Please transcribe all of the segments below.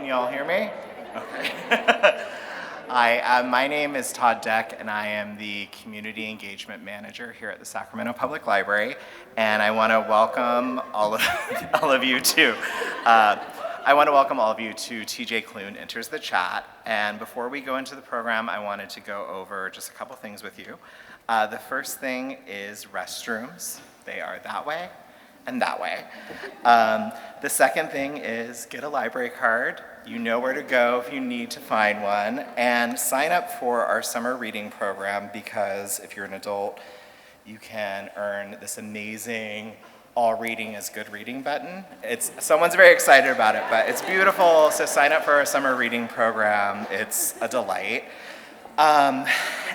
you all hear me? Okay. Hi, my name is Todd Deck, and I am the Community Engagement Manager here at the Sacramento Public Library, and I want to welcome all of you to TJ Klune Enters the Chat. And before we go into the program, I wanted to go over just a couple things with you. The first thing is restrooms. They are that way and that way. The second thing is get a library card. You know where to go if you need to find one. And sign up for our summer reading program, because if you're an adult, you can earn this amazing all reading is good reading button. Someone's very excited about it, but it's beautiful. So sign up for our summer reading program. It's a delight. And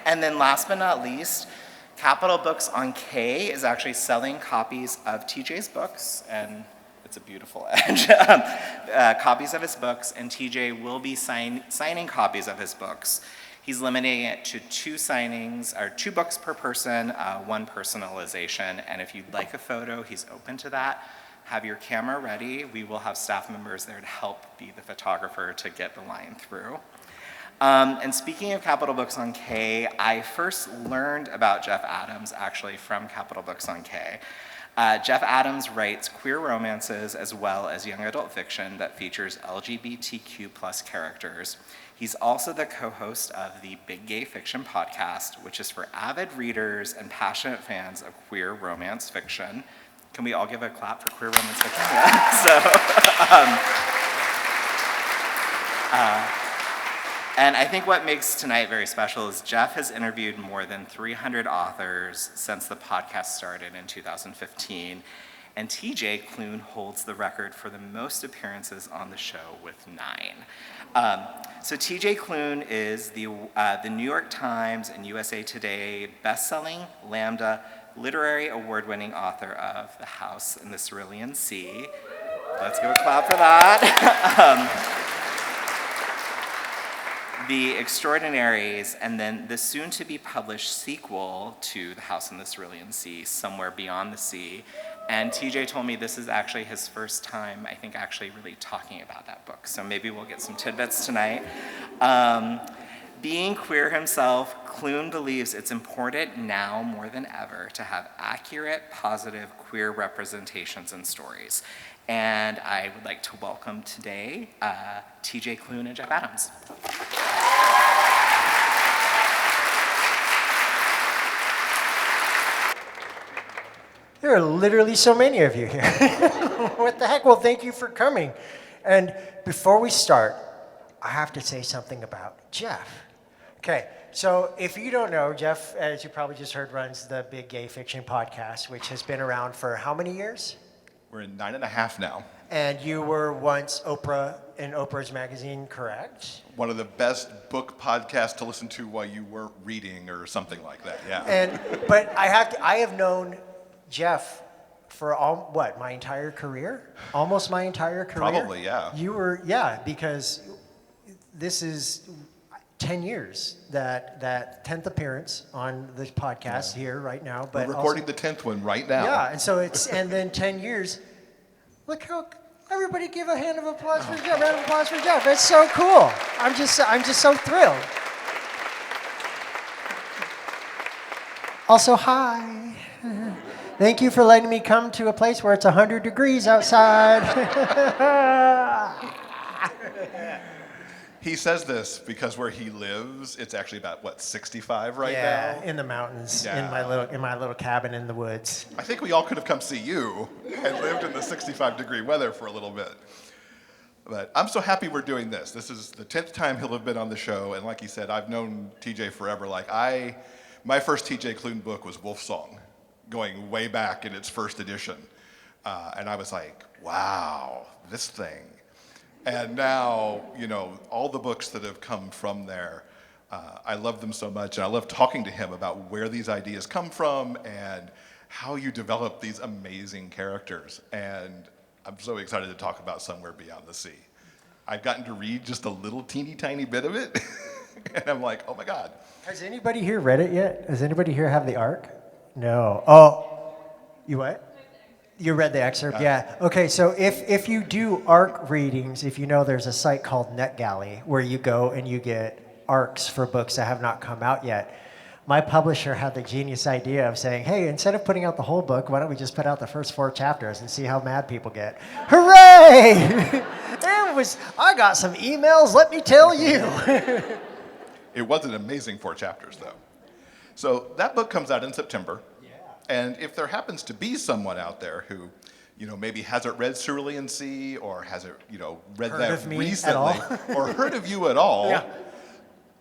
then last but not least, Capital Books on K is actually selling copies of TJ's books, and it's a beautiful edge, copies of his books, and TJ will be signing copies of his books. He's limiting it to 2 signings, or 2 books per person, 1 personalization, and if you'd like a photo, he's open to that. Have your camera ready. We will have staff members there to help be the photographer to get the line through. And speaking of Capital Books on K, I first learned about Jeff Adams actually from Capital Books on K. Jeff Adams writes queer romances as well as young adult fiction that features LGBTQ+ characters. He's also the co-host of the Big Gay Fiction podcast, which is for avid readers and passionate fans of queer romance fiction. Can we all give a clap for queer romance fiction? Yeah. And I think what makes tonight very special is Jeff has interviewed more than 300 authors since the podcast started in 2015, and TJ Klune holds the record for the most appearances on the show with 9. So TJ Klune is the New York Times and USA Today best-selling Lambda literary award-winning author of The House in the Cerulean Sea. Let's give a clap for that. The Extraordinaries, and then the soon-to-be-published sequel to The House in the Cerulean Sea, Somewhere Beyond the Sea. And TJ told me this is actually his first time, I think, actually really talking about that book. So maybe we'll get some tidbits tonight. Being queer himself, Klune believes it's important now more than ever to have accurate, positive queer representations and stories. And I would like to welcome today TJ Klune and Jeff Adams. There are literally so many of you here. What the heck? Well, thank you for coming. And before we start, I have to say something about Jeff. Okay, so if you don't know, Jeff, as you probably just heard, runs the Big Gay Fiction podcast, which has been around for how many years? We're in 9.5 now. And you were once Oprah in Oprah's magazine, correct? One of the best book podcasts to listen to while you weren't reading or something like that, yeah. But I have known Jeff for my entire career? Almost my entire career? Probably, yeah. You were, because this is 10 years, that 10th appearance on the podcast here right now. But we're recording the 10th one right now. Yeah, and so and then 10 years. Look how, everybody give a hand of applause for Jeff. Round of applause for Jeff. That's so cool. I'm just so thrilled. Also, hi. Thank you for letting me come to a place where it's 100 degrees outside. He says this because where he lives, it's actually about 65 right now. Yeah, in the mountains, in my little cabin in the woods. I think we all could have come see you and lived in the 65-degree weather for a little bit. But I'm so happy we're doing this. This is the 10th time he'll have been on the show, and like he said, I've known TJ forever. My first TJ Klune book was Wolf Song, going way back in its first edition. And I was like, wow, this thing. And now, all the books that have come from there, I love them so much. And I love talking to him about where these ideas come from and how you develop these amazing characters. And I'm so excited to talk about Somewhere Beyond the Sea. I've gotten to read just a little teeny tiny bit of it. And I'm like, oh my God. Has anybody here read it yet? Does anybody here have the ARC? No. Oh, you what? You read the excerpt, yeah. Okay, so if you do ARC readings, if you know there's a site called NetGalley where you go and you get ARCs for books that have not come out yet. My publisher had the genius idea of saying, hey, instead of putting out the whole book, why don't we just put out the first 4 chapters and see how mad people get? Hooray! I got some emails, let me tell you. It was an amazing 4 chapters, though. So that book comes out in September. Yeah. And if there happens to be someone out there who, maybe hasn't read Cerulean Sea or hasn't, read Heard that of me recently at all. or heard of you at all, Yeah.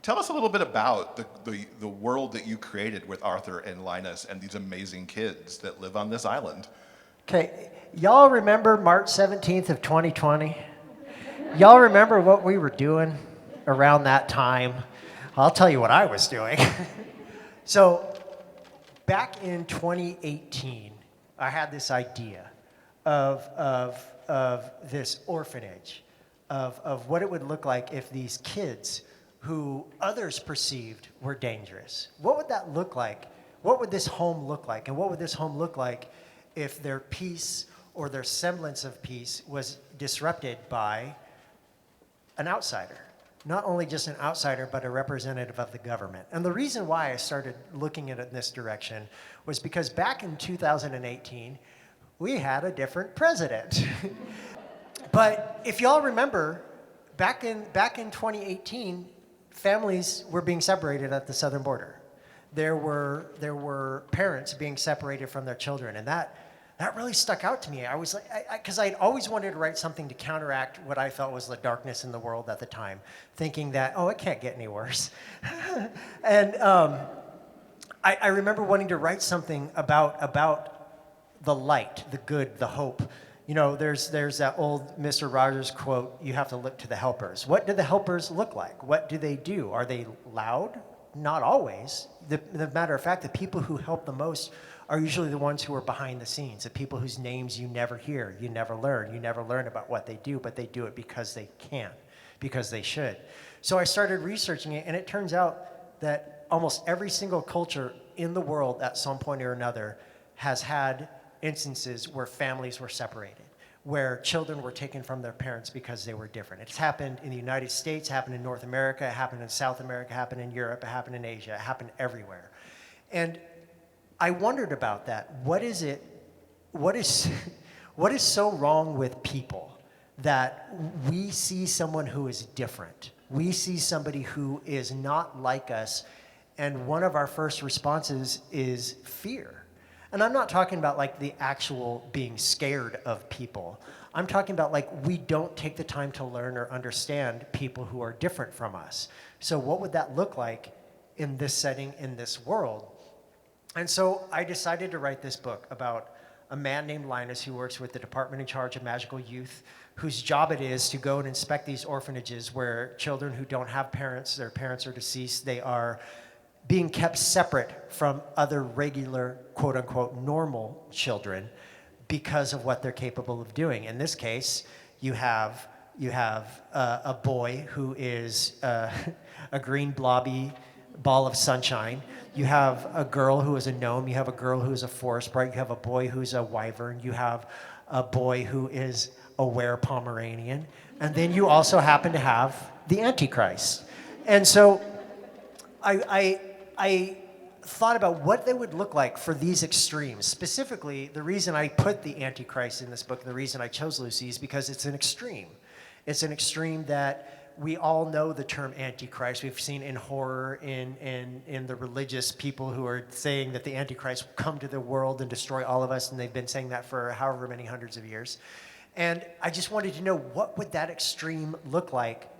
Tell us a little bit about the world that you created with Arthur and Linus and these amazing kids that live on this island. Okay, y'all remember March 17th of 2020? Y'all remember what we were doing around that time? I'll tell you what I was doing. So back in 2018, I had this idea of this orphanage, of what it would look like if these kids who others perceived were dangerous. What would that look like? What would this home look like? And what would this home look like if their peace or their semblance of peace was disrupted by an outsider? Not only just an outsider, but a representative of the government. And the reason why I started looking at it in this direction was because back in 2018, we had a different president. But if y'all remember, back in 2018, families were being separated at the southern border. There were parents being separated from their children, and that really stuck out to me. I was like, because I'd always wanted to write something to counteract what I felt was the darkness in the world at the time, thinking that, it can't get any worse. And I remember wanting to write something about the light, the good, the hope. There's that old Mr. Rogers quote, you have to look to the helpers. What do the helpers look like? What do they do? Are they loud? Not always. The matter of fact, the people who help the most are usually the ones who are behind the scenes, the people whose names you never hear, you never learn about what they do, but they do it because they can, because they should. So I started researching it, and it turns out that almost every single culture in the world at some point or another has had instances where families were separated, where children were taken from their parents because they were different. It's happened in the United States, happened in North America, it happened in South America, it happened in Europe, it happened in Asia, it happened everywhere. And I wondered about that. What is so wrong with people that we see someone who is different? We see somebody who is not like us, and one of our first responses is fear. And I'm not talking about like the actual being scared of people. I'm talking about like we don't take the time to learn or understand people who are different from us. So what would that look like in this setting, in this world? And so I decided to write this book about a man named Linus who works with the department in charge of magical youth, whose job it is to go and inspect these orphanages where children who don't have parents, their parents are deceased, they are being kept separate from other regular, quote unquote, normal children because of what they're capable of doing. In this case, you have a boy who is a green blobby ball of sunshine. You have a girl who is a gnome. You have a girl who is a forest sprite. You have a boy who's a wyvern. You have a boy who is a were-Pomeranian. And then you also happen to have the Antichrist. And so I thought about what they would look like for these extremes. Specifically, the reason I put the Antichrist in this book, the reason I chose Lucy, is because it's an extreme. It's an extreme that we all know the term Antichrist. We've seen in horror, in the religious people who are saying that the Antichrist will come to the world and destroy all of us, and they've been saying that for however many hundreds of years. And I just wanted to know, what would that extreme look like,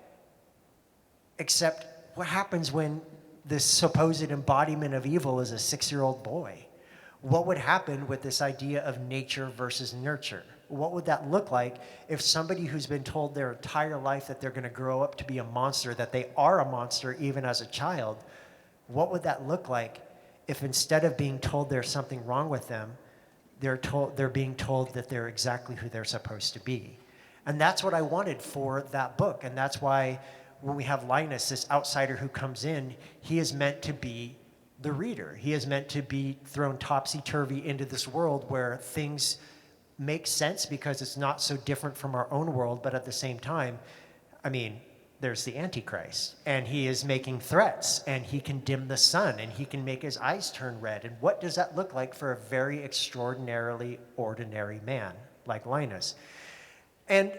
except what happens when this supposed embodiment of evil is a 6-year-old boy? What would happen with this idea of nature versus nurture? What would that look like if somebody who's been told their entire life that they're going to grow up to be a monster, that they are a monster even as a child, what would that look like if instead of being told there's something wrong with them, they're being told that they're exactly who they're supposed to be? And that's what I wanted for that book. And that's why when we have Linus, this outsider who comes in, he is meant to be the reader. He is meant to be thrown topsy-turvy into this world where things makes sense because it's not so different from our own world, but at the same time, I mean, there's the Antichrist, and he is making threats, and he can dim the sun, and he can make his eyes turn red. And what does that look like for a very extraordinarily ordinary man like Linus? And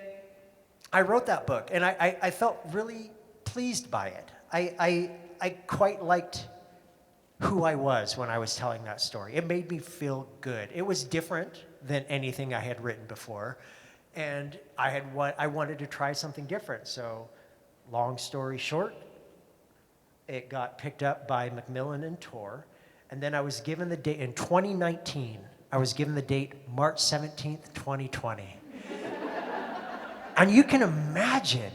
I wrote that book, and I felt really pleased by it. I quite liked who I was when I was telling that story. It made me feel good. It was different than anything I had written before, and I wanted to try something different. So, long story short, it got picked up by Macmillan and Tor, and then I was given the date in 2019. I was given the date March 17th, 2020. And you can imagine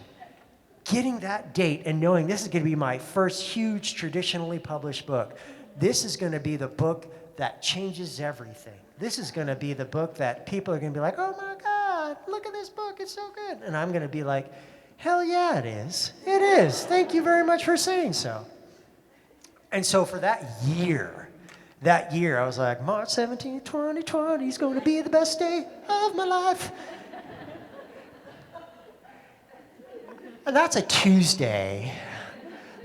getting that date and knowing this is going to be my first huge traditionally published book. This is going to be the book that changes everything. This is going to be the book that people are going to be like, oh my God, look at this book, it's so good. And I'm going to be like, hell yeah, it is. It is. Thank you very much for saying so. And so for that year, I was like, March 17th, 2020 is going to be the best day of my life. And that's a Tuesday.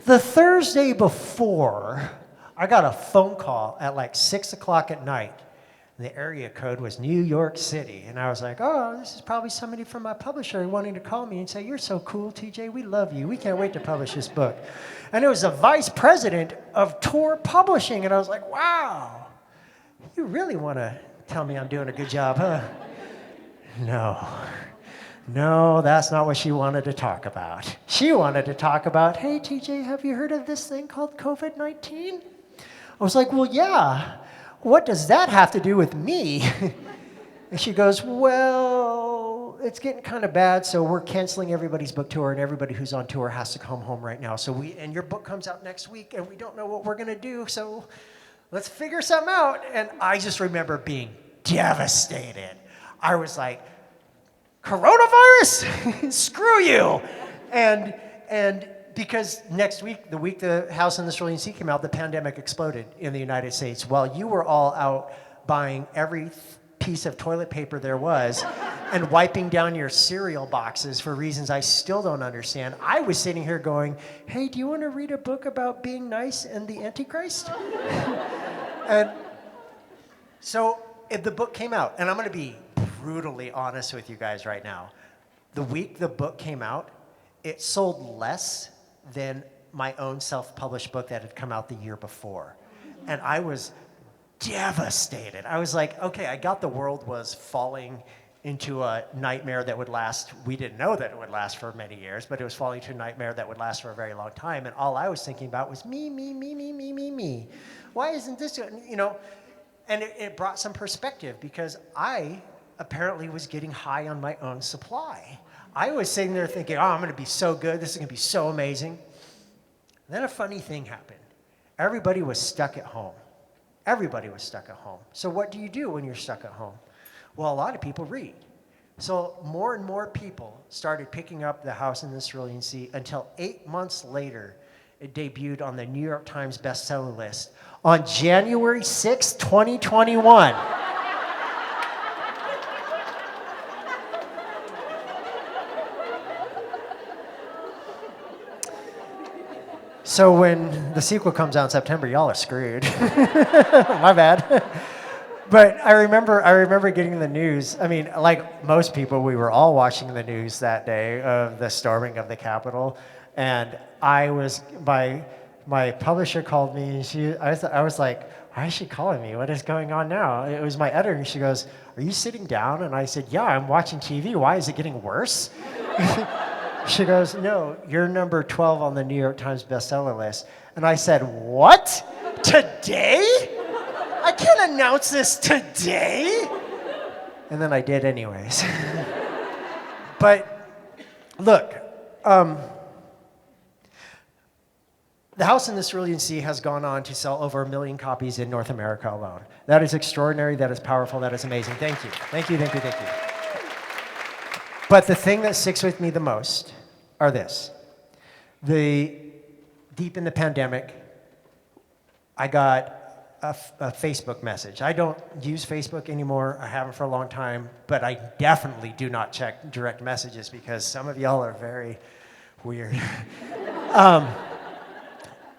The Thursday before, I got a phone call at like 6 o'clock at night. And the area code was New York City. And I was like, oh, this is probably somebody from my publisher wanting to call me and say, you're so cool, TJ. We love you. We can't wait to publish this book. And it was the vice president of Tor Publishing. And I was like, wow, you really want to tell me I'm doing a good job, huh? No, that's not what she wanted to talk about. She wanted to talk about, hey, TJ, have you heard of this thing called COVID-19? I was like, well, yeah. What does that have to do with me? And she goes, well, it's getting kind of bad, so we're canceling everybody's book tour, and everybody who's on tour has to come home right now. And your book comes out next week, and we don't know what we're going to do, so let's figure something out. And I just remember being devastated. I was like, coronavirus? Screw you. And because next week, the week the House and the Cerulean Sea came out, the pandemic exploded in the United States. While you were all out buying every piece of toilet paper there was and wiping down your cereal boxes for reasons I still don't understand, I was sitting here going, hey, do you want to read a book about being nice and the Antichrist? And so the book came out, and I'm going to be brutally honest with you guys right now. The week the book came out, it sold less than my own self-published book that had come out the year before. And I was devastated. I was like, okay, I got the world was falling into a nightmare that would last. We didn't know that it would last for many years, but it was falling into a nightmare that would last for a very long time. And all I was thinking about was me. Why isn't this, and it brought some perspective because I apparently was getting high on my own supply. I was sitting there thinking, oh, I'm going to be so good. This is going to be so amazing. And then a funny thing happened. Everybody was stuck at home. So what do you do when you're stuck at home? Well, a lot of people read. So more and more people started picking up The House in the Cerulean Sea until 8 months later, it debuted on the New York Times bestseller list on January 6, 2021. So when the sequel comes out in September, y'all are screwed. My bad. But I remember getting the news. I mean, like most people, we were all watching the news that day of the storming of the Capitol. And my publisher called me, and I was like, why is she calling me? What is going on now? It was my editor, and she goes, are you sitting down? And I said, yeah, I'm watching TV. Why is it getting worse? She goes, no, you're number 12 on the New York Times bestseller list. And I said, what? Today? I can't announce this today. And then I did anyways. But look, The House in the Cerulean Sea has gone on to sell over 1 million copies in North America alone. That is extraordinary, that is powerful, that is amazing. Thank you. But the thing that sticks with me the most are this. Deep in the pandemic, I got a Facebook message. I don't use Facebook anymore. I haven't for a long time, but I definitely do not check direct messages because some of y'all are very weird.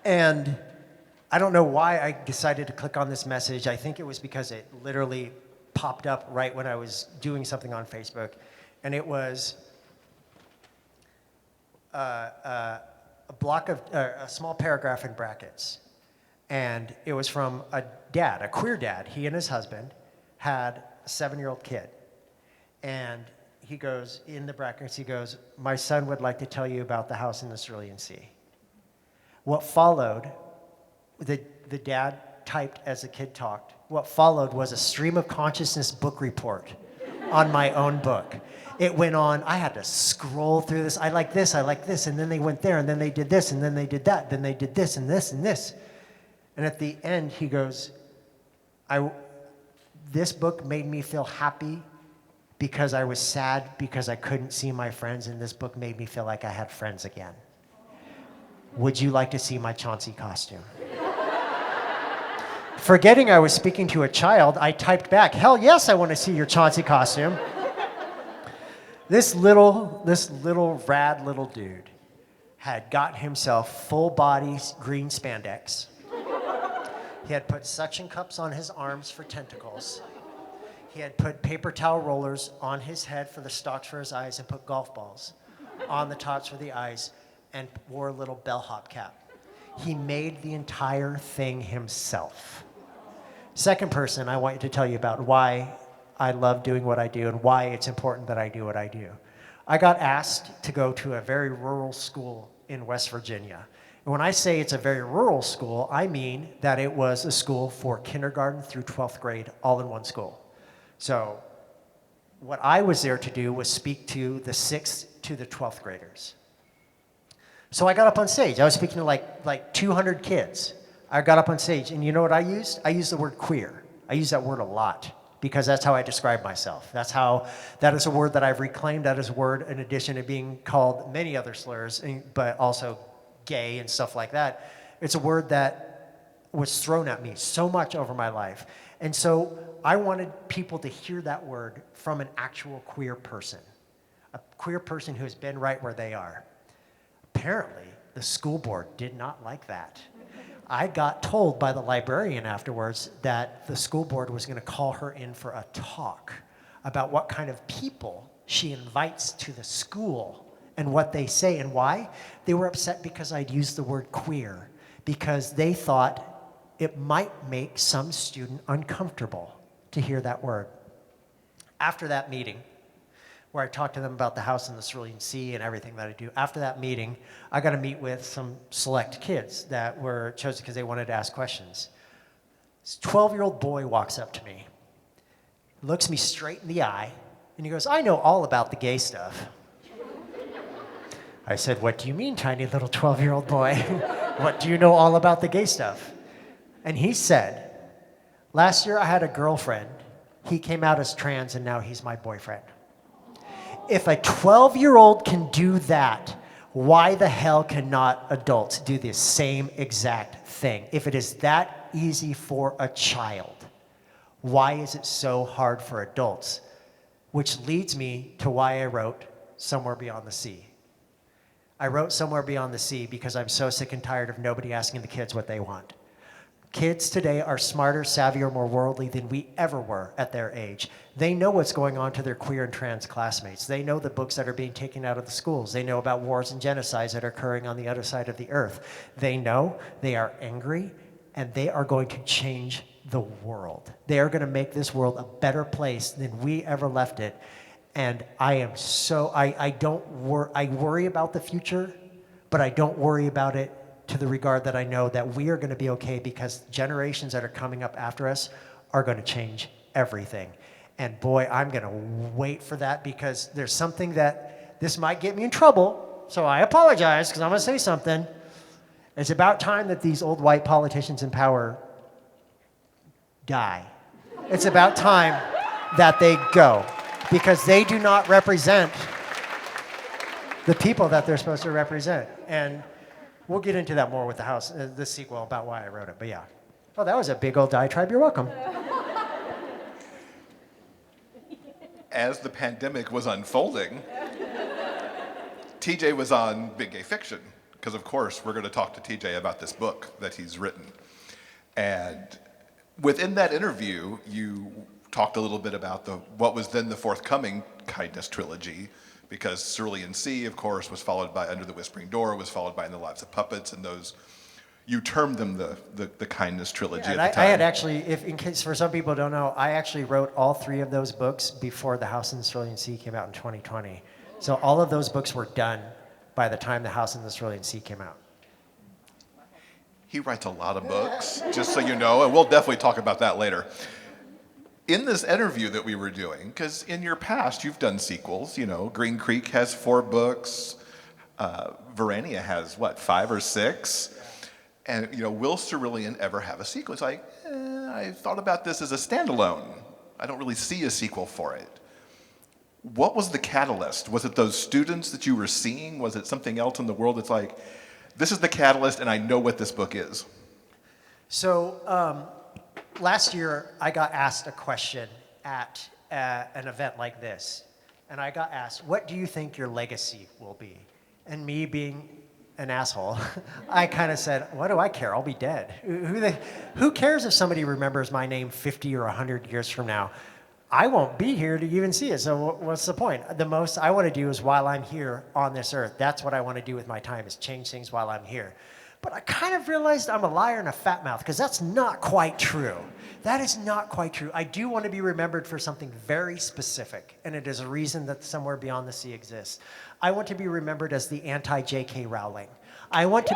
And I don't know why I decided to click on this message. I think it was because it literally popped up right when I was doing something on Facebook. And it was a small paragraph in brackets. And it was from a dad, a queer dad. He and his husband had a 7-year-old kid. And he goes, in the brackets, he goes, "My son would like to tell you about the house in the Cerulean Sea." What followed, the dad typed as the kid talked, what followed was a stream of consciousness book report on my own book. It went on, I had to scroll through this, I like this, and then they went there, and then they did this, and then they did that, then they did this, and this, and this. And at the end, he goes, this book made me feel happy because I was sad because I couldn't see my friends, and this book made me feel like I had friends again. Would you like to see my Chauncey costume? Forgetting I was speaking to a child, I typed back, "Hell yes, I want to see your Chauncey costume." This little rad little dude had got himself full body green spandex. He had put suction cups on his arms for tentacles. He had put paper towel rollers on his head for the stalks for his eyes and put golf balls on the tops for the eyes and wore a little bellhop cap. He made the entire thing himself. Second person I want to tell you about why I love doing what I do and why it's important that I do what I do. I got asked to go to a very rural school in West Virginia. And when I say it's a very rural school, I mean that it was a school for kindergarten through 12th grade, all in one school. So what I was there to do was speak to the 6th to the 12th graders. So I got up on stage. I was speaking to like 200 kids. I got up on stage, and you know what I used? I used the word queer. I use that word a lot because that's how I describe myself. That is a word that I've reclaimed. That is a word in addition to being called many other slurs, but also gay and stuff like that. It's a word that was thrown at me so much over my life. And so I wanted people to hear that word from an actual queer person, a queer person who has been right where they are. Apparently, the school board did not like that. I got told by the librarian afterwards that the school board was going to call her in for a talk about what kind of people she invites to the school and what they say and why. They were upset because I'd used the word queer, because they thought it might make some student uncomfortable to hear that word. After that meeting, where I talked to them about the house in the Cerulean Sea and everything that I do. After that meeting, I got to meet with some select kids that were chosen because they wanted to ask questions. This 12-year-old boy walks up to me, looks me straight in the eye, and he goes, "I know all about the gay stuff." I said, "What do you mean, tiny little 12-year-old boy? What do you know all about the gay stuff?" And he said, "Last year I had a girlfriend. He came out as trans, and now he's my boyfriend." If a 12-year-old can do that, why the hell cannot adults do the same exact thing? If it is that easy for a child, why is it so hard for adults? Which leads me to why I wrote Somewhere Beyond the Sea. I wrote Somewhere Beyond the Sea because I'm so sick and tired of nobody asking the kids what they want. Kids today are smarter, savvier, more worldly than we ever were at their age. They know what's going on to their queer and trans classmates. They know the books that are being taken out of the schools. They know about wars and genocides that are occurring on the other side of the earth. They know, they are angry, and they are going to change the world. They are going to make this world a better place than we ever left it. And I worry about the future, but I don't worry about it to the regard that I know that we are going to be okay because generations that are coming up after us are going to change everything. And boy, I'm going to wait for that because there's something that this might get me in trouble, so I apologize because I'm going to say something. It's about time that these old white politicians in power die. It's about time that they go because they do not represent the people that they're supposed to represent. And we'll get into that more with the sequel about why I wrote it, but yeah. Oh, that was a big old diatribe. You're welcome. As the pandemic was unfolding, TJ was on Big Gay Fiction, because of course we're going to talk to TJ about this book that he's written. And within that interview, you talked a little bit about what was then the forthcoming Kindness trilogy, because Cerulean Sea, of course, was followed by Under the Whispering Door, was followed by In the Lives of Puppets, and those, you termed them the Kindness trilogy And at the time. I had actually, if in case for some people don't know, I actually wrote all 3 of those books before The House in the Cerulean Sea came out in 2020. So all of those books were done by the time The House in the Cerulean Sea came out. He writes a lot of books, just so you know, and we'll definitely talk about that later. In this interview that we were doing, because in your past you've done sequels, Green Creek has 4 books, Verania has, 5 or 6? And, will Cerulean ever have a sequel? It's like, I thought about this as a standalone. I don't really see a sequel for it. What was the catalyst? Was it those students that you were seeing? Was it something else in the world that's like, this is the catalyst and I know what this book is? So last year I got asked a question at an event like this. And I got asked, what do you think your legacy will be? And me being an asshole, I kind of said, what do I care? I'll be dead. Who cares if somebody remembers my name 50 or 100 years from now? I won't be here to even see it, so what's the point? The most I want to do is while I'm here on this earth. That's what I want to do with my time, is change things while I'm here. But I kind of realized I'm a liar and a fat mouth, because that's not quite true. That is not quite true. I do want to be remembered for something very specific, and it is a reason that Somewhere Beyond the Sea exists. I want to be remembered as the anti-J.K. Rowling. I want to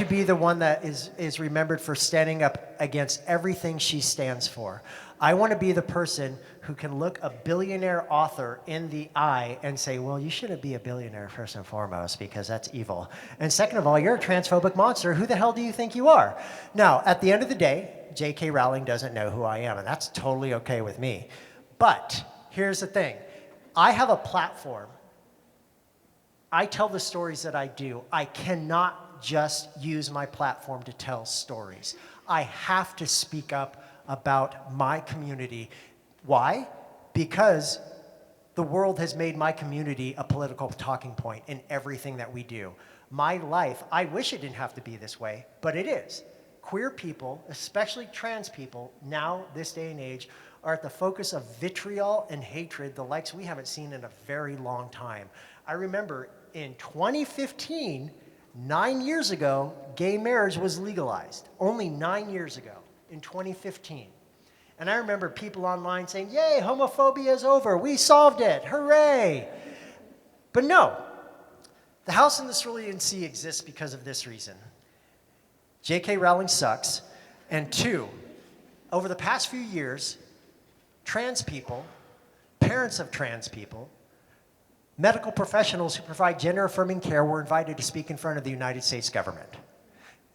be the one that is remembered for standing up against everything she stands for. I want to be the person who can look a billionaire author in the eye and say, well, you shouldn't be a billionaire first and foremost, because that's evil. And second of all, you're a transphobic monster. Who the hell do you think you are? Now, at the end of the day, J.K. Rowling doesn't know who I am, and that's totally okay with me. But here's the thing. I have a platform. I tell the stories that I do. I cannot just use my platform to tell stories. I have to speak up about my community. Why? Because the world has made my community a political talking point in everything that we do. My life, I wish it didn't have to be this way, but it is. Queer people, especially trans people, now, this day and age, are at the focus of vitriol and hatred, the likes we haven't seen in a very long time. I remember in 2015, 9 years ago, gay marriage was legalized. Only 9 years ago, in 2015. And I remember people online saying, yay, homophobia is over. We solved it. Hooray. But no, The House in the Cerulean Sea exists because of this reason. J.K. Rowling sucks. And 2, over the past few years, trans people, parents of trans people, medical professionals who provide gender-affirming care were invited to speak in front of the United States government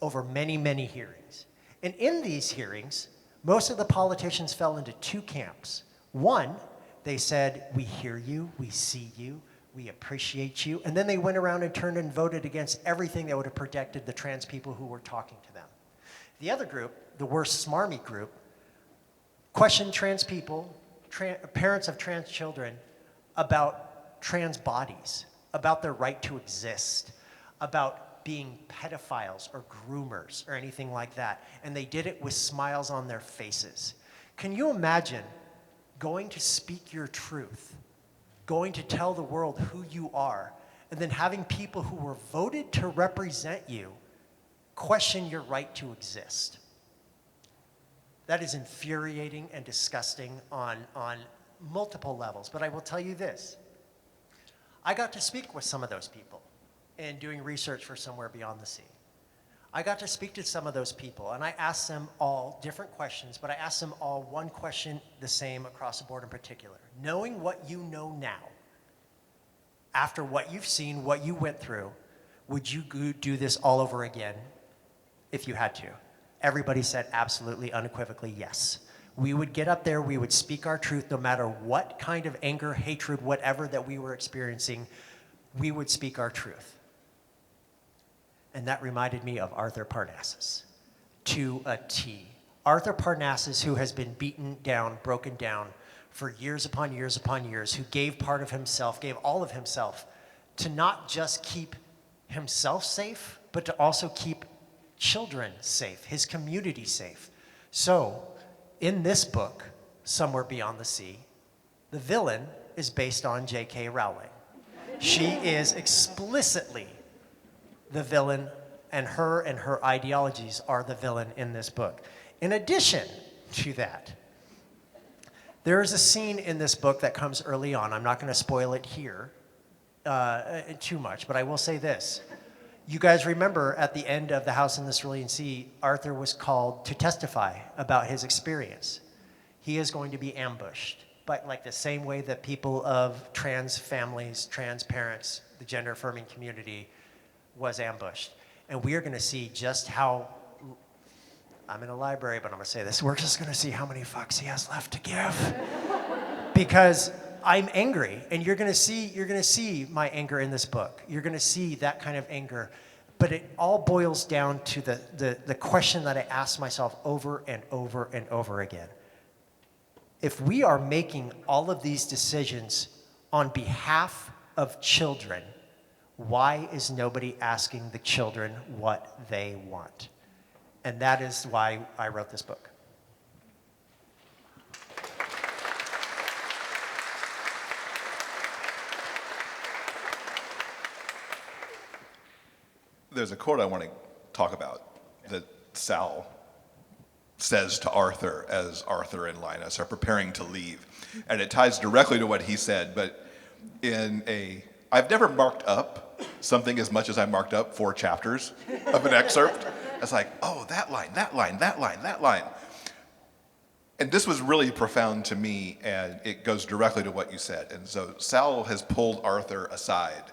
over many, many hearings. And in these hearings, most of the politicians fell into 2 camps. One, they said, we hear you, we see you, we appreciate you. And then they went around and turned and voted against everything that would have protected the trans people who were talking to them. The other group, the worst smarmy group, questioned trans people, parents of trans children, about trans bodies, about their right to exist, about being pedophiles or groomers or anything like that. And they did it with smiles on their faces. Can you imagine going to speak your truth, going to tell the world who you are, and then having people who were voted to represent you question your right to exist? That is infuriating and disgusting on multiple levels. But I will tell you this. I got to speak with some of those people in doing research for Somewhere Beyond the Sea. I got to speak to some of those people, and I asked them all different questions, but I asked them all one question the same across the board in particular. Knowing what you know now, after what you've seen, what you went through, would you do this all over again if you had to? Everybody said absolutely, unequivocally, yes. We would get up there, we would speak our truth no matter what kind of anger, hatred, whatever that we were experiencing, we would speak our truth. And that reminded me of Arthur Parnassus, to a T. Arthur Parnassus, who has been beaten down, broken down for years upon years upon years, who gave part of himself, gave all of himself, to not just keep himself safe, but to also keep children safe, his community safe. So, in this book, Somewhere Beyond the Sea, the villain is based on J.K. Rowling. She is explicitly the villain, and her ideologies are the villain in this book. In addition to that, there is a scene in this book that comes early on. I'm not going to spoil it here too much, but I will say this. You guys remember at the end of The House in the Cerulean Sea, Arthur was called to testify about his experience. He is going to be ambushed, but like the same way that people of trans families, trans parents, the gender affirming community was ambushed. And we are going to see just how, I'm in a library, but I'm going to say this, we're just going to see how many fucks he has left to give. Because I'm angry, and you're going to see my anger in this book. You're going to see that kind of anger. But it all boils down to the question that I ask myself over and over and over again. If we are making all of these decisions on behalf of children, why is nobody asking the children what they want? And that is why I wrote this book. There's a quote I want to talk about that Sal says to Arthur as Arthur and Linus are preparing to leave. And it ties directly to what he said, but I've never marked up something as much as I marked up 4 chapters of an excerpt. It's like, oh, that line, that line, that line, that line. And this was really profound to me, and it goes directly to what you said. And so Sal has pulled Arthur aside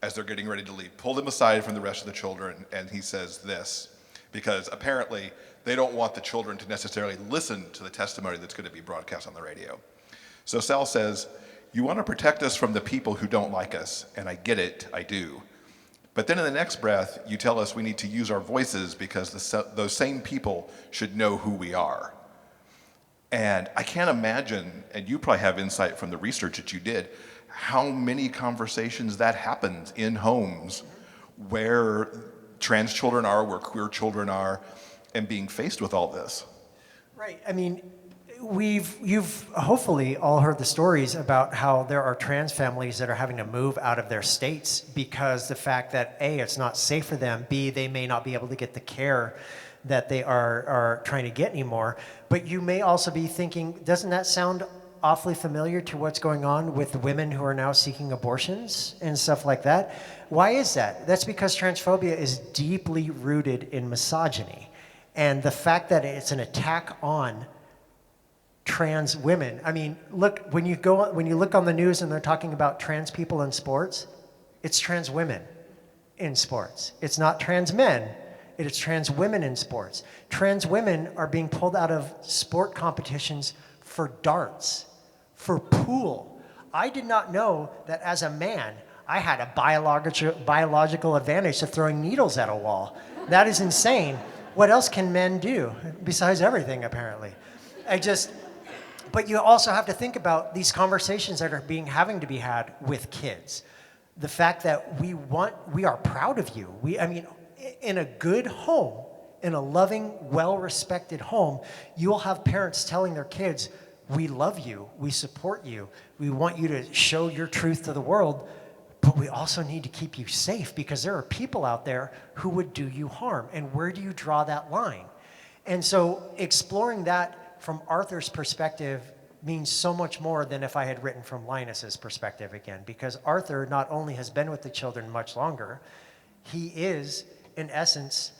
as they're getting ready to leave, pulled him aside from the rest of the children, and he says this, because apparently they don't want the children to necessarily listen to the testimony that's going to be broadcast on the radio. So Sal says, "You want to protect us from the people who don't like us, and I get it, I do. But then in the next breath, you tell us we need to use our voices because those same people should know who we are." And I can't imagine, and you probably have insight from the research that you did, how many conversations that happens in homes where trans children are, where queer children are, and being faced with all this. Right. I mean, you've hopefully all heard the stories about how there are trans families that are having to move out of their states because the fact that A, it's not safe for them, B, they may not be able to get the care that they are trying to get anymore. But you may also be thinking, doesn't that sound awfully familiar to what's going on with women who are now seeking abortions and stuff like that? Why is that? That's because transphobia is deeply rooted in misogyny. And the fact that it's an attack on trans women. I mean, look, when you look on the news and they're talking about trans people in sports, it's trans women in sports. It's not trans men. It is trans women in sports. Trans women are being pulled out of sport competitions for darts, for pool. I did not know that as a man, I had a biological advantage to throwing needles at a wall. That is insane. What else can men do besides everything, apparently? But you also have to think about these conversations that are having to be had with kids. The fact that we are proud of you. In a good home, in a loving, well-respected home, you will have parents telling their kids, "We love you, we support you, we want you to show your truth to the world, but we also need to keep you safe because there are people out there who would do you harm." And where do you draw that line? And so exploring that from Arthur's perspective means so much more than if I had written from Linus's perspective again, because Arthur not only has been with the children much longer, he is, in essence,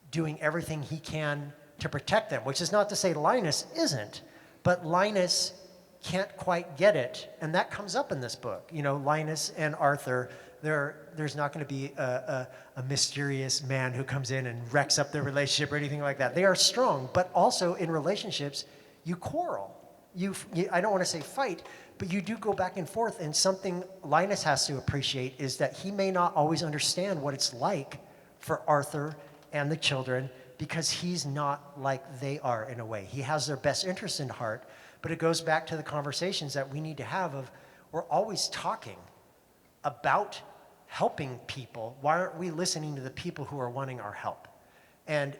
doing everything he can to protect them, which is not to say Linus isn't, but Linus can't quite get it, and that comes up in this book. You know, Linus and Arthur, there's not going to be a mysterious man who comes in and wrecks up their relationship or anything like that. They are strong, but also in relationships, you quarrel. I don't want to say fight, but you do go back and forth, and something Linus has to appreciate is that he may not always understand what it's like for Arthur and the children because he's not like they are in a way. He has their best interest in heart, but it goes back to the conversations that we need to have of we're always talking about helping people. Why aren't we listening to the people who are wanting our help? And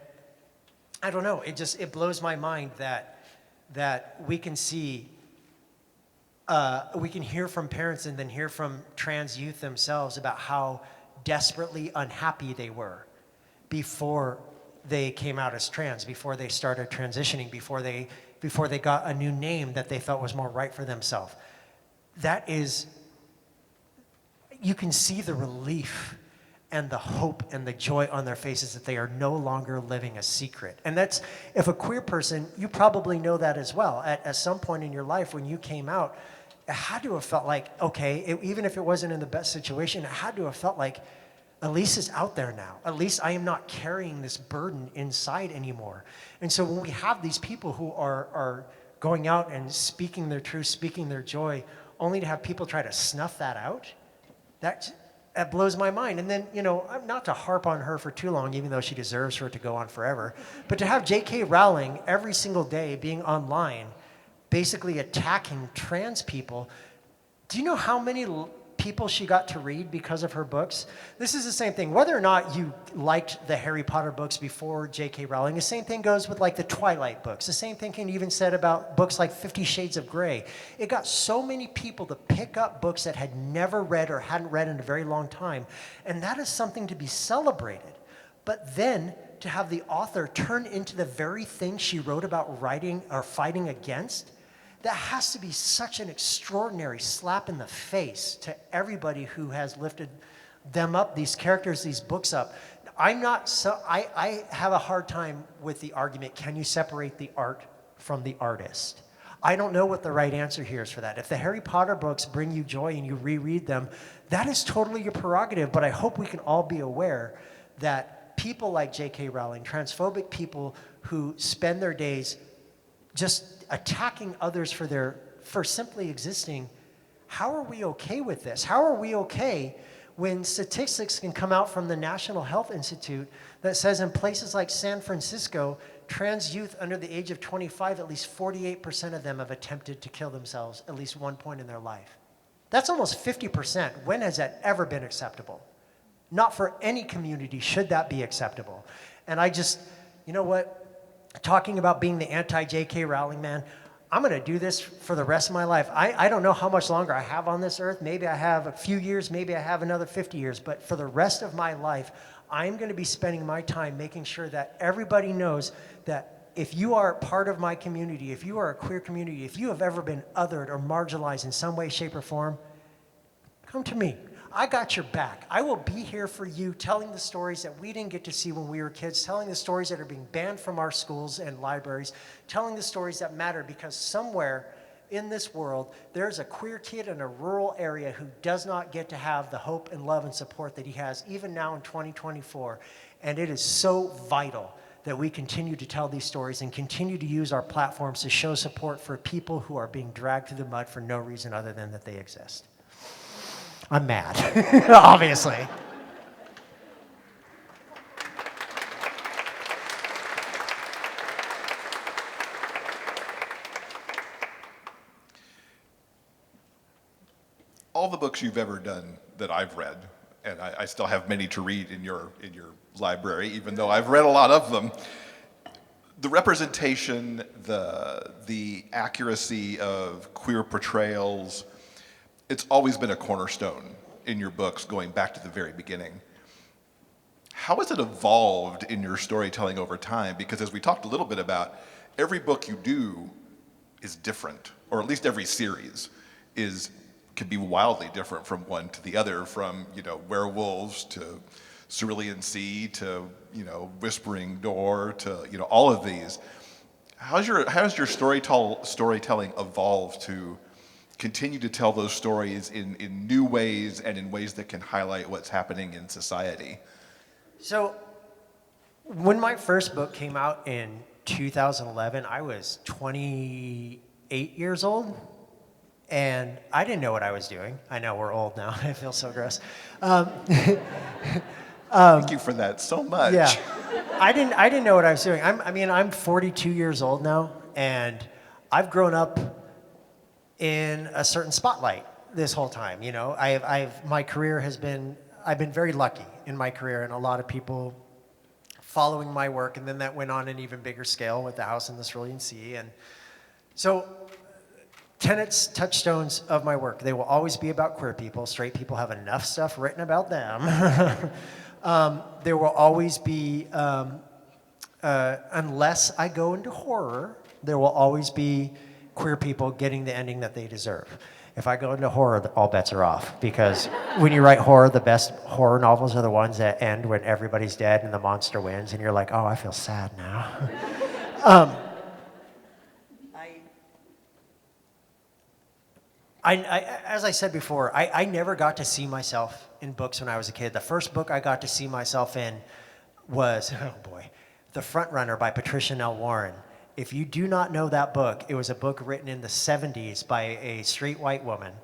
I don't know, it blows my mind that we can see, we can hear from parents and then hear from trans youth themselves about how desperately unhappy they were before they came out as trans, before they started transitioning, before they got a new name that they felt was more right for themselves. That is, you can see the relief and the hope and the joy on their faces that they are no longer living a secret. And that's, if a queer person, you probably know that as well. At some point in your life when you came out, it had to have felt like, okay, even if it wasn't in the best situation, it had to have felt like, at least it's out there now. At least I am not carrying this burden inside anymore. And so when we have these people who are going out and speaking their truth, speaking their joy, only to have people try to snuff that out, that blows my mind. And then, not to harp on her for too long, even though she deserves for it to go on forever, but to have J.K. Rowling every single day being online, basically attacking trans people. Do you know how many people she got to read because of her books? This is the same thing. Whether or not you liked the Harry Potter books before J.K. Rowling, the same thing goes with like the Twilight books. The same thing can even said about books like 50 Shades of Grey. It got so many people to pick up books that had never read or hadn't read in a very long time. And that is something to be celebrated. But then to have the author turn into the very thing she wrote about writing or fighting against, that has to be such an extraordinary slap in the face to everybody who has lifted them up, these characters, these books up. I have a hard time with the argument, can you separate the art from the artist? I don't know what the right answer here is for that. If the Harry Potter books bring you joy and you reread them, that is totally your prerogative, but I hope we can all be aware that people like J.K. Rowling, transphobic people who spend their days just attacking others for simply existing, how are we okay with this? How are we okay when statistics can come out from the National Health Institute that says in places like San Francisco, trans youth under the age of 25, at least 48% of them have attempted to kill themselves at least one point in their life. That's almost 50%. When has that ever been acceptable? Not for any community should that be acceptable. And I just, you know what? Talking about being the anti-J.K. Rowling man, I'm going to do this for the rest of my life. I don't know how much longer I have on this earth. Maybe I have a few years, maybe I have another 50 years, but for the rest of my life, I'm going to be spending my time making sure that everybody knows that if you are part of my community, if you are a queer community, if you have ever been othered or marginalized in some way, shape, or form, come to me. I got your back. I will be here for you, telling the stories that we didn't get to see when we were kids, telling the stories that are being banned from our schools and libraries, telling the stories that matter, because somewhere in this world, there's a queer kid in a rural area who does not get to have the hope and love and support that he has, even now in 2024. And it is so vital that we continue to tell these stories and continue to use our platforms to show support for people who are being dragged through the mud for no reason other than that they exist. I'm mad, obviously. All the books you've ever done that I've read, and I still have many to read in your library, even though I've read a lot of them, the representation, the accuracy of queer portrayals, it's always been a cornerstone in your books going back to the very beginning. How has it evolved in your storytelling over time? Because as we talked a little bit about, every book you do is different, or at least every series could be wildly different from one to the other, from werewolves to Cerulean Sea to Whispering Door to all of these. How has your storytelling evolved to continue to tell those stories in new ways and in ways that can highlight what's happening in society? So when my first book came out in 2011, I was 28 years old, and I didn't know what I was doing. I know we're old now. I feel so gross. Thank you for that so much. Yeah, I didn't know what I was doing. I'm 42 years old now, and I've grown up in a certain spotlight this whole time. You know, my career has been, I've been very lucky in my career, and a lot of people following my work, and then that went on an even bigger scale with the House in the Cerulean Sea. And so tenets, touchstones of my work, they will always be about queer people. Straight people have enough stuff written about them. There will always be, unless I go into horror, there will always be queer people getting the ending that they deserve. If I go into horror, all bets are off, because when you write horror, the best horror novels are the ones that end when everybody's dead and the monster wins, and you're like, oh, I feel sad now. As I said before, I never got to see myself in books when I was a kid. The first book I got to see myself in was, oh boy, The Front Runner by Patricia Nell Warren. If you do not know that book, it was a book written in the 70s by a straight white woman.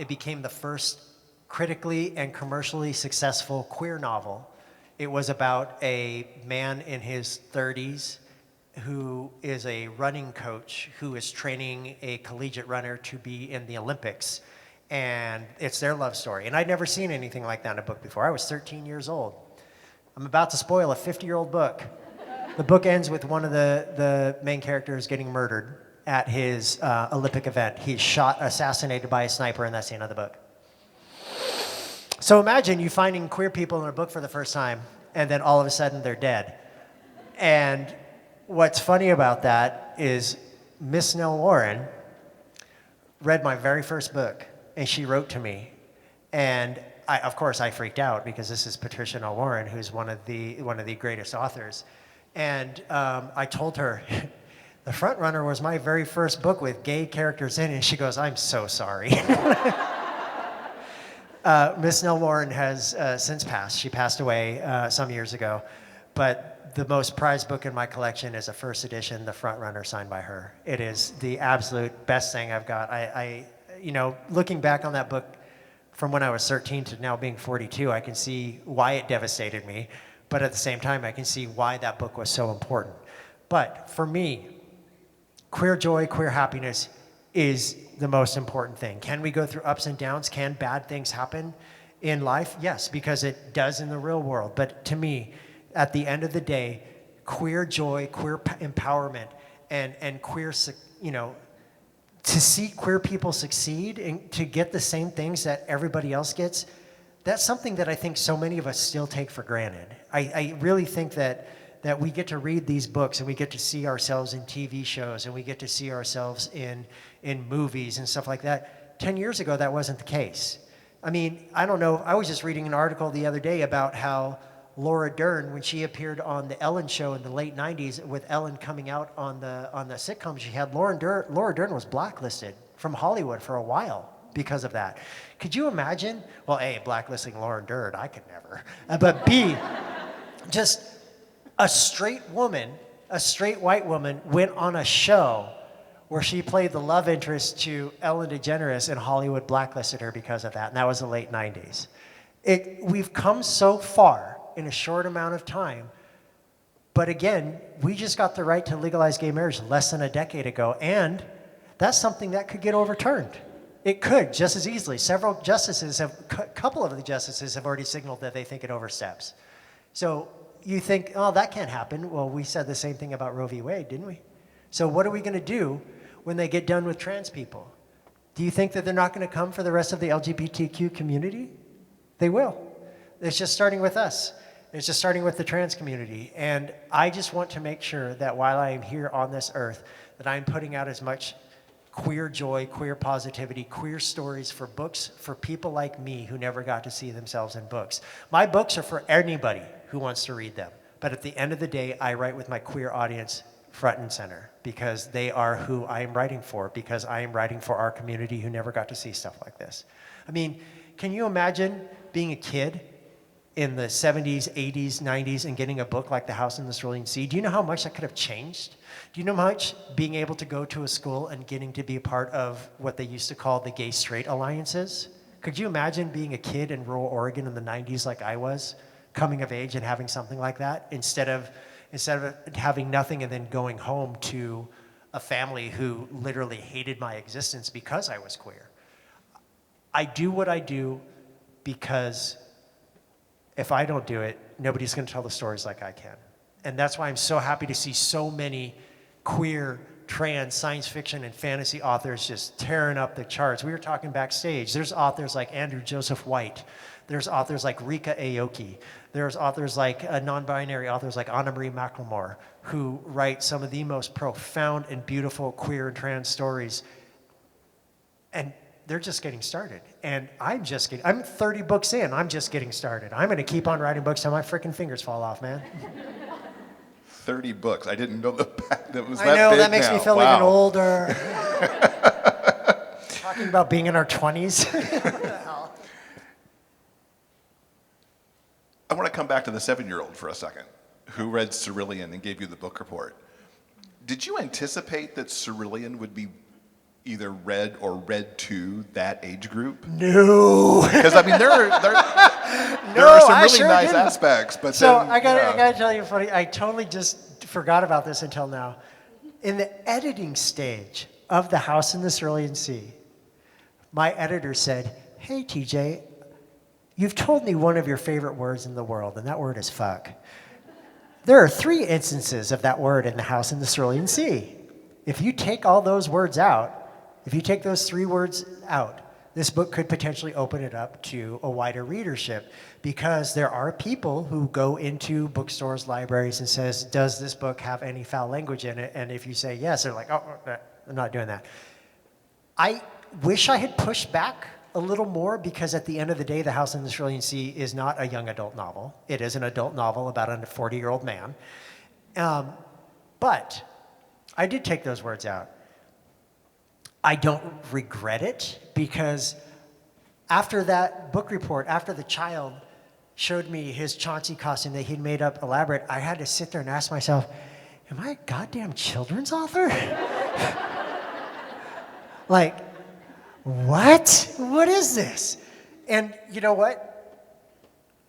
It became the first critically and commercially successful queer novel. It was about a man in his 30s who is a running coach who is training a collegiate runner to be in the Olympics. And it's their love story. And I'd never seen anything like that in a book before. I was 13 years old. I'm about to spoil a 50-year-old book. The book ends with one of the main characters getting murdered at his Olympic event. He's shot, assassinated by a sniper, and that's the end of the book. So imagine you finding queer people in a book for the first time, and then all of a sudden they're dead. And what's funny about that is Miss Nell Warren read my very first book, and she wrote to me. And of course, I freaked out, because this is Patricia Nell Warren, who's one of the greatest authors. And I told her, The Front Runner was my very first book with gay characters in it. And she goes, I'm so sorry. Miss Nell Warren has since passed. She passed away some years ago. But the most prized book in my collection is a first edition, The Front Runner, signed by her. It is the absolute best thing I've got. Looking back on that book from when I was 13 to now being 42, I can see why it devastated me. But at the same time, I can see why that book was so important. But for me, queer joy, queer happiness is the most important thing. Can we go through ups and downs? Can bad things happen in life? Yes, because it does in the real world. But to me, at the end of the day, queer joy, queer empowerment, and queer, to see queer people succeed and to get the same things that everybody else gets, that's something that I think so many of us still take for granted. I really think that we get to read these books, and we get to see ourselves in TV shows, and we get to see ourselves in movies and stuff like that. 10 years ago, that wasn't the case. I mean, I don't know, I was just reading an article the other day about how Laura Dern, when she appeared on the Ellen show in the late 90s, with Ellen coming out on the sitcom she had, Laura Dern was blacklisted from Hollywood for a while because of that. Could you imagine? Well, A, blacklisting Laura Dern, I could never. But B, just a straight white woman went on a show where she played the love interest to Ellen DeGeneres, and Hollywood blacklisted her because of that, and that was the late 90s. We've come so far in a short amount of time, but again, we just got the right to legalize gay marriage less than a decade ago, and that's something that could get overturned. It could, just as easily. A couple of the justices have already signaled that they think it oversteps. So you think, oh, that can't happen. Well, we said the same thing about Roe v. Wade, didn't we? So what are we going to do when they get done with trans people? Do you think that they're not going to come for the rest of the LGBTQ community? They will. It's just starting with us. It's just starting with the trans community. And I just want to make sure that while I am here on this earth, that I'm putting out as much queer joy, queer positivity, queer stories for books for people like me who never got to see themselves in books. My books are for anybody who wants to read them. But at the end of the day, I write with my queer audience front and center, because they are who I am writing for, because I am writing for our community who never got to see stuff like this. I mean, can you imagine being a kid in the 70s, 80s, 90s and getting a book like The House in the Cerulean Sea? Do you know how much that could have changed? Do you know how much being able to go to a school and getting to be a part of what they used to call the gay-straight alliances? Could you imagine being a kid in rural Oregon in the 90s like I was, coming of age and having something like that instead of having nothing and then going home to a family who literally hated my existence because I was queer. I do what I do because if I don't do it, nobody's going to tell the stories like I can. And that's why I'm so happy to see so many queer, trans, science fiction, and fantasy authors just tearing up the charts. We were talking backstage. There's authors like Andrew Joseph White. There's authors like Rika Aoki. There's authors like non-binary authors like Anna Marie McLemore, who write some of the most profound and beautiful queer and trans stories. And they're just getting started. And I'm 30 books in, I'm just getting started. I'm gonna keep on writing books till my freaking fingers fall off, man. 30 books. I didn't know that was that big. I know, that makes me feel wow. even older. Talking about being in our 20s. What the hell? I want to come back to the 7-year-old for a second, who read Cerulean and gave you the book report. Did you anticipate that Cerulean would be either read or read to that age group? No. Because I mean, there are some really nice aspects, but so then, I gotta tell you funny. I totally just forgot about this until now. In the editing stage of The House in the Cerulean Sea, my editor said, "Hey TJ, you've told me one of your favorite words in the world, and that word is fuck. There are 3 instances of that word in The House in the Cerulean Sea. If you take all those words out, if you take those 3 words out, this book could potentially open it up to a wider readership because there are people who go into bookstores, libraries, and says, does this book have any foul language in it? And if you say yes, they're like, oh, I'm not doing that. I wish I had pushed back a little more because at the end of the day, The House in the Cerulean Sea is not a young adult novel. It is an adult novel about a 40-year-old man. But I did take those words out. I don't regret it because after that book report, after the child showed me his Chauncey costume that he'd made up elaborate, I had to sit there and ask myself, am I a goddamn children's author? Like, what? What is this? And you know what?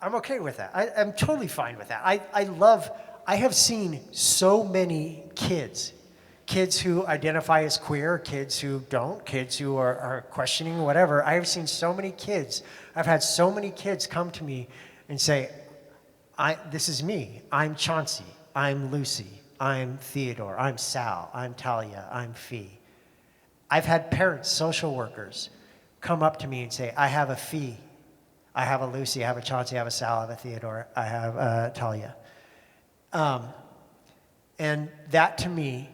I'm okay with that. I'm totally fine with that. I have seen so many kids who identify as queer, kids who don't, kids who are questioning whatever. I have seen so many kids. I've had so many kids come to me and say, this is me. I'm Chauncey. I'm Lucy. I'm Theodore. I'm Sal. I'm Talia. I'm Fee. I've had parents, social workers, come up to me and say, I have a Fee. I have a Lucy. I have a Chauncey. I have a Sal. I have a Theodore. I have Talia. And that to me,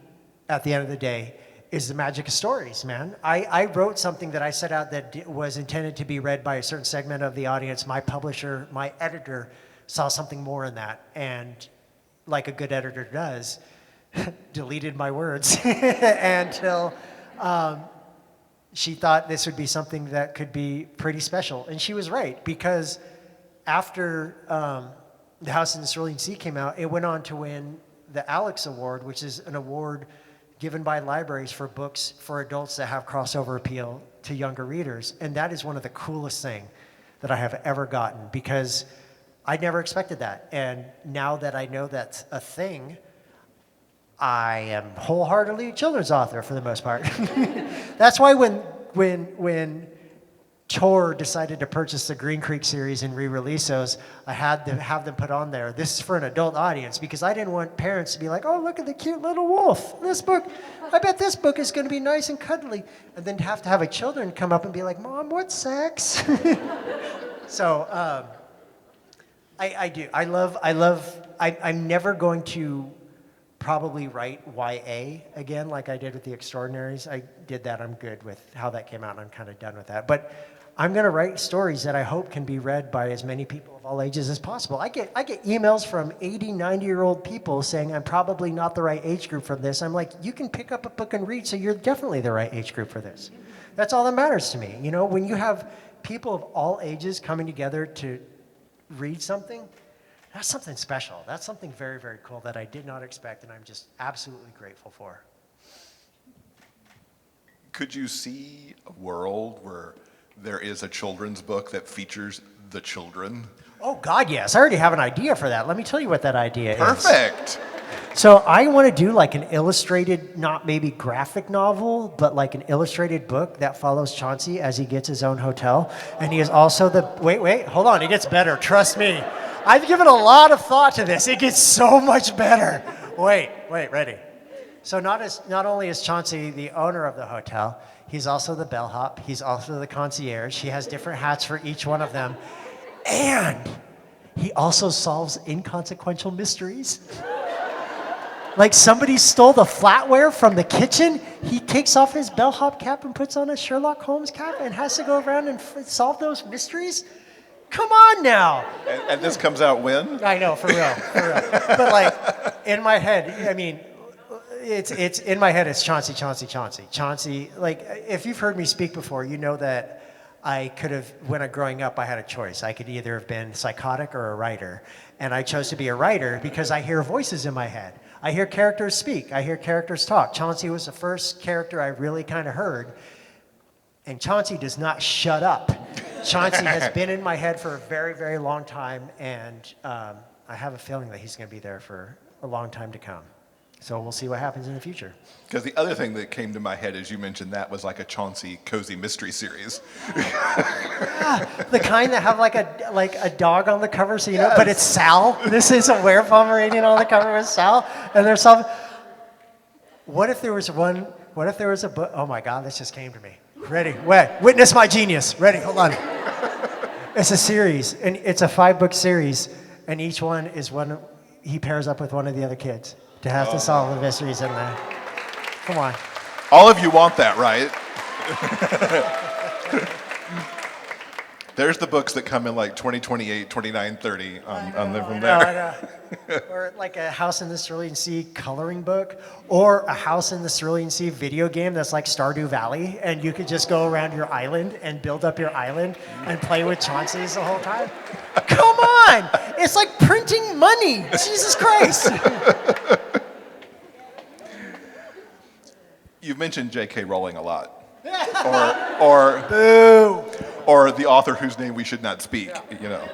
at the end of the day, is the magic of stories, man. I wrote something that I set out that was intended to be read by a certain segment of the audience. My publisher, my editor, saw something more in that, and like a good editor does, deleted my words until she thought this would be something that could be pretty special. And she was right, because after The House in the Cerulean Sea came out, it went on to win the Alex Award, which is an award given by libraries for books for adults that have crossover appeal to younger readers. And that is one of the coolest things that I have ever gotten, because I never expected that. And now that I know that's a thing, I am wholeheartedly a children's author for the most part. That's why when Tor decided to purchase the Green Creek series and re-release those, I had to have them put on there. This is for an adult audience, because I didn't want parents to be like, oh, look at the cute little wolf. This book, I bet this book is going to be nice and cuddly. And then to have a children come up and be like, Mom, what's sex? So I do. I'm never going to probably write YA again like I did with The Extraordinaries. I did that. I'm good with how that came out, and I'm kind of done with that. But I'm going to write stories that I hope can be read by as many people of all ages as possible. I get emails from 80, 90-year-old people saying I'm probably not the right age group for this. I'm like, you can pick up a book and read, so you're definitely the right age group for this. That's all that matters to me. You know, when you have people of all ages coming together to read something, that's something special. That's something very, very cool that I did not expect, and I'm just absolutely grateful for. Could you see a world where there is a children's book that features the children. Oh, God, yes. I already have an idea for that. Let me tell you what that idea is. Perfect. So I want to do like an illustrated, not maybe graphic novel, but like an illustrated book that follows Chauncey as he gets his own hotel. And he is also wait, hold on. It gets better. Trust me. I've given a lot of thought to this. It gets so much better. Wait, ready. So not only is Chauncey the owner of the hotel, he's also the bellhop. He's also the concierge. He has different hats for each one of them. And he also solves inconsequential mysteries. Like somebody stole the flatware from the kitchen, he takes off his bellhop cap and puts on a Sherlock Holmes cap and has to go around and solve those mysteries? Come on now. And this comes out when? I know, for real. But like, in my head, I mean, it's in my head, it's Chauncey. Chauncey, like, if you've heard me speak before, you know that I could have, when growing up, I had a choice. I could either have been psychotic or a writer. And I chose to be a writer because I hear voices in my head. I hear characters speak. I hear characters talk. Chauncey was the first character I really kind of heard. And Chauncey does not shut up. Chauncey has been in my head for a very, very long time. And I have a feeling that he's going to be there for a long time to come. So we'll see what happens in the future. Because the other thing that came to my head as you mentioned that was like a Chauncey cozy mystery series. The kind that have like a dog on the cover, so you know, but it's Sal. This is a were-Pomeranian on the cover with Sal, and there's some. What if there was a book? Oh my God, this just came to me. Ready? Witness my genius. Ready? Hold on. It's a series, and it's a 5-book series, and each one is one. He pairs up with one of the other kids to have to solve the mysteries in there. Come on. All of you want that, right? There's the books that come in like 2028, 29, 30 on there from there. Or like a House in the Cerulean Sea coloring book, or a House in the Cerulean Sea video game that's like Stardew Valley, and you could just go around your island and build up your island and play with Chauncey's the whole time. Come on! It's like printing money! Jesus Christ! You've mentioned J.K. Rowling a lot. Or Boo! Or the author whose name we should not speak, you know.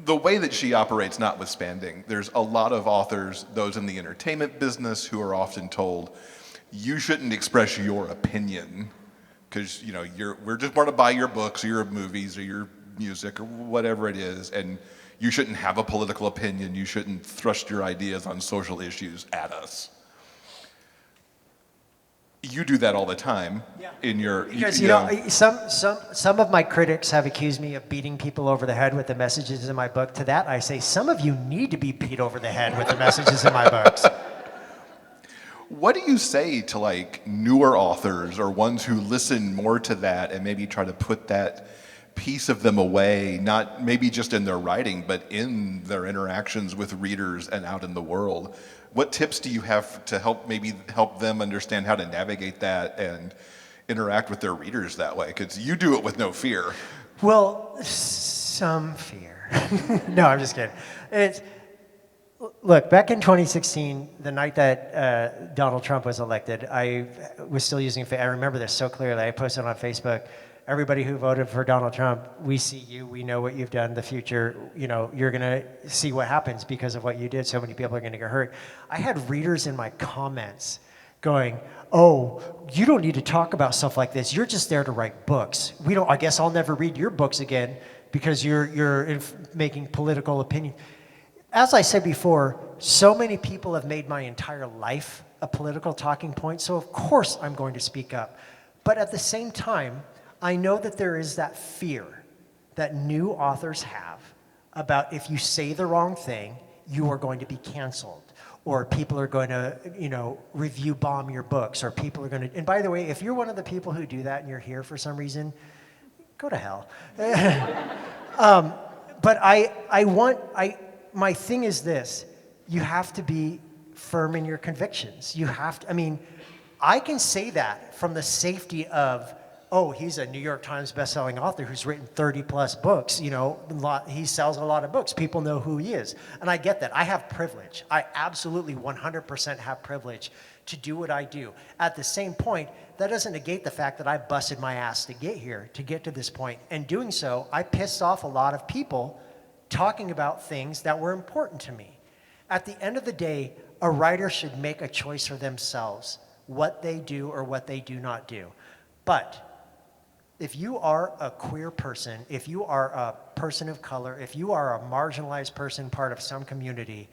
The way that she operates notwithstanding, there's a lot of authors, those in the entertainment business, who are often told, you shouldn't express your opinion because, you know, we're just going to buy your books or your movies or your music or whatever it is, and you shouldn't have a political opinion, you shouldn't thrust your ideas on social issues at us. You do that all the time in your... Because, you know, some of my critics have accused me of beating people over the head with the messages in my book. To that, I say, some of you need to be beat over the head with the messages in my books. What do you say to, like, newer authors or ones who listen more to that and maybe try to put that piece of them away, not maybe just in their writing, but in their interactions with readers and out in the world? What tips do you have to help them understand how to navigate that and interact with their readers that way? Because you do it with no fear. Well, some fear. No, I'm just kidding. Look, back in 2016, the night that Donald Trump was elected, I was still using Facebook. I remember this so clearly. I posted on Facebook, everybody who voted for Donald Trump, we see you, we know what you've done in the future, you know, you're gonna see what happens because of what you did, so many people are gonna get hurt. I had readers in my comments going, oh, you don't need to talk about stuff like this, you're just there to write books. I guess I'll never read your books again because you're making political opinion. As I said before, so many people have made my entire life a political talking point, so of course I'm going to speak up. But at the same time, I know that there is that fear that new authors have about if you say the wrong thing, you are going to be canceled, or people are going to, you know, review bomb your books, or people are going to, and by the way, if you're one of the people who do that and you're here for some reason, go to hell. But my thing is this, you have to be firm in your convictions. You have to, I mean, I can say that from the safety of oh, he's a New York Times bestselling author who's written 30 plus books, he sells a lot of books. People know who he is. And I get that. I have privilege. I absolutely 100% have privilege to do what I do. At the same point, that doesn't negate the fact that I busted my ass to get here, to get to this point. And doing so, I pissed off a lot of people talking about things that were important to me. At the end of the day, a writer should make a choice for themselves, what they do or what they do not do. But if you are a queer person, if you are a person of color, if you are a marginalized person, part of some community,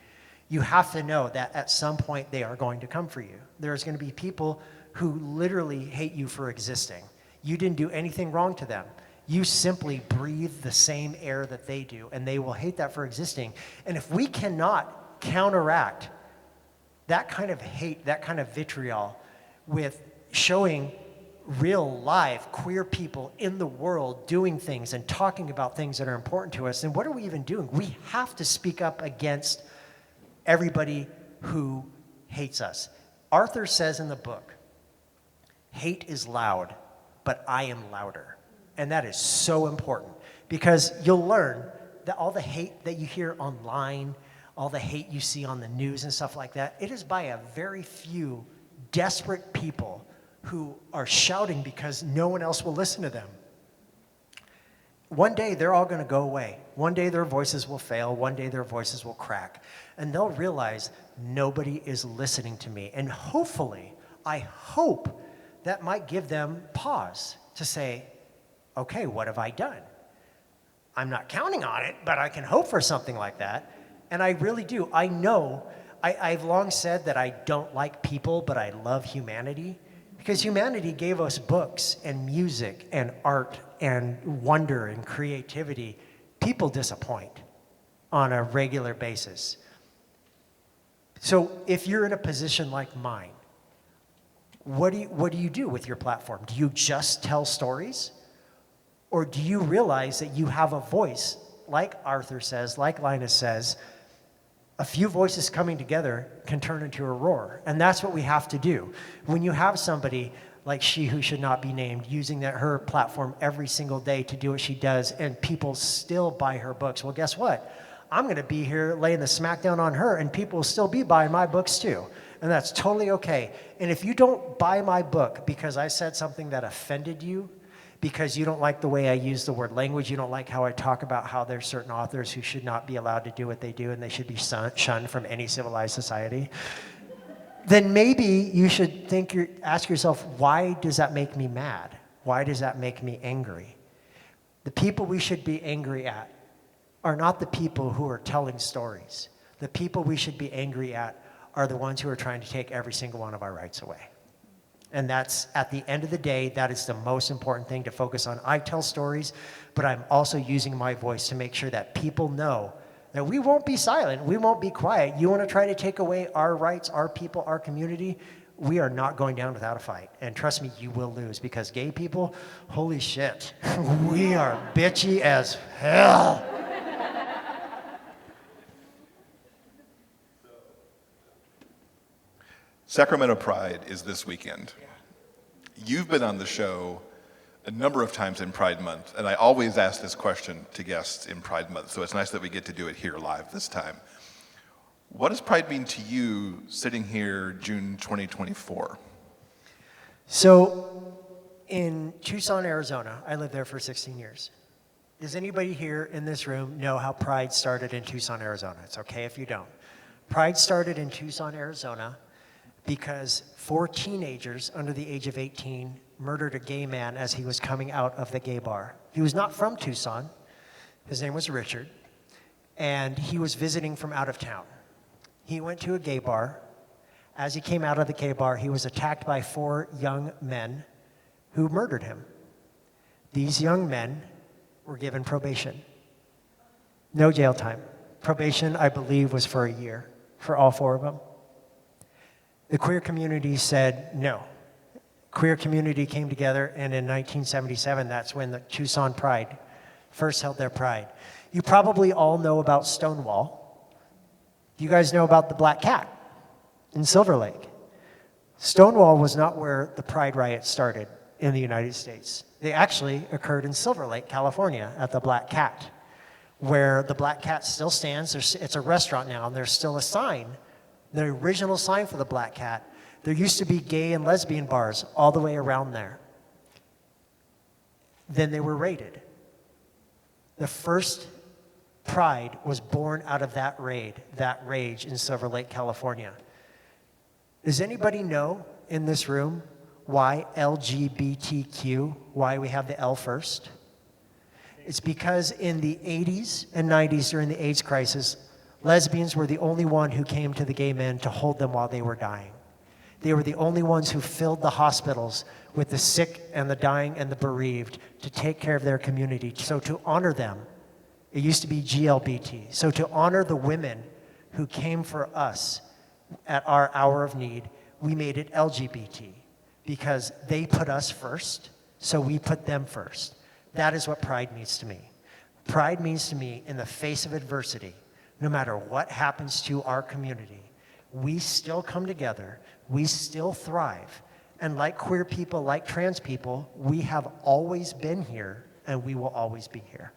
you have to know that at some point they are going to come for you. There's going to be people who literally hate you for existing. You didn't do anything wrong to them. You simply breathe the same air that they do, and they will hate that for existing. And if we cannot counteract that kind of hate, that kind of vitriol with showing real, live, queer people in the world doing things and talking about things that are important to us, then what are we even doing? We have to speak up against everybody who hates us. Arthur says in the book, hate is loud, but I am louder. And that is so important because you'll learn that all the hate that you hear online, all the hate you see on the news and stuff like that, it is by a very few desperate people who are shouting because no one else will listen to them. One day they're all going to go away. One day their voices will fail. One day their voices will crack. And they'll realize nobody is listening to me. And hopefully, I hope that might give them pause to say, okay, what have I done? I'm not counting on it, but I can hope for something like that. And I really do. I know, I've long said that I don't like people, but I love humanity. Because humanity gave us books and music and art and wonder and creativity. People disappoint on a regular basis. So if you're in a position like mine, what do you do with your platform? Do you just tell stories? Or do you realize that you have a voice, like Arthur says, like Linus says, a few voices coming together can turn into a roar. And that's what we have to do. When you have somebody like she who should not be named using her platform every single day to do what she does and people still buy her books, well, guess what? I'm going to be here laying the smackdown on her and people will still be buying my books too. And that's totally okay. And if you don't buy my book because I said something that offended you, because you don't like the way I use the word language, you don't like how I talk about how there's certain authors who should not be allowed to do what they do and they should be shunned from any civilized society, then maybe you should ask yourself, why does that make me mad? Why does that make me angry? The people we should be angry at are not the people who are telling stories. The people we should be angry at are the ones who are trying to take every single one of our rights away. And that's, at the end of the day, that is the most important thing to focus on. I tell stories, but I'm also using my voice to make sure that people know that we won't be silent, we won't be quiet. You want to try to take away our rights, our people, our community, we are not going down without a fight. And trust me, you will lose, because gay people, holy shit, we are bitchy as hell. Sacramento Pride is this weekend. You've been on the show a number of times in Pride Month, and I always ask this question to guests in Pride Month, so it's nice that we get to do it here live this time. What does Pride mean to you sitting here June 2024? So in Tucson, Arizona, I lived there for 16 years. Does anybody here in this room know how Pride started in Tucson, Arizona? It's okay if you don't. Pride started in Tucson, Arizona, because 4 teenagers under the age of 18 murdered a gay man as he was coming out of the gay bar. He was not from Tucson. His name was Richard, and he was visiting from out of town. He went to a gay bar. As he came out of the gay bar, he was attacked by 4 young men who murdered him. These young men were given probation. No jail time. Probation, I believe, was for a year for all 4 of them. The queer community said no. Queer community came together, and in 1977, that's when the Tucson Pride first held their Pride. You probably all know about Stonewall. You guys know about the Black Cat in Silver Lake. Stonewall was not where the Pride riot started. in the United States. They actually occurred in Silver Lake, California, at the Black Cat, where the Black Cat still stands. It's a restaurant now, and there's still a sign, the original sign for the Black Cat. There used to be gay and lesbian bars all the way around there. Then they were raided. The first Pride was born out of that rage in Silver Lake, California. Does anybody know in this room why LGBTQ, why we have the L first? It's because in the 80s and 90s during the AIDS crisis, lesbians were the only one who came to the gay men to hold them while they were dying. They were the only ones who filled the hospitals with the sick and the dying and the bereaved to take care of their community. So to honor them, it used to be GLBT. So to honor the women who came for us at our hour of need, we made it LGBT because they put us first, so we put them first. That is what pride means to me. Pride means to me, in the face of adversity, no matter what happens to our community, we still come together, we still thrive. And like queer people, like trans people, we have always been here and we will always be here.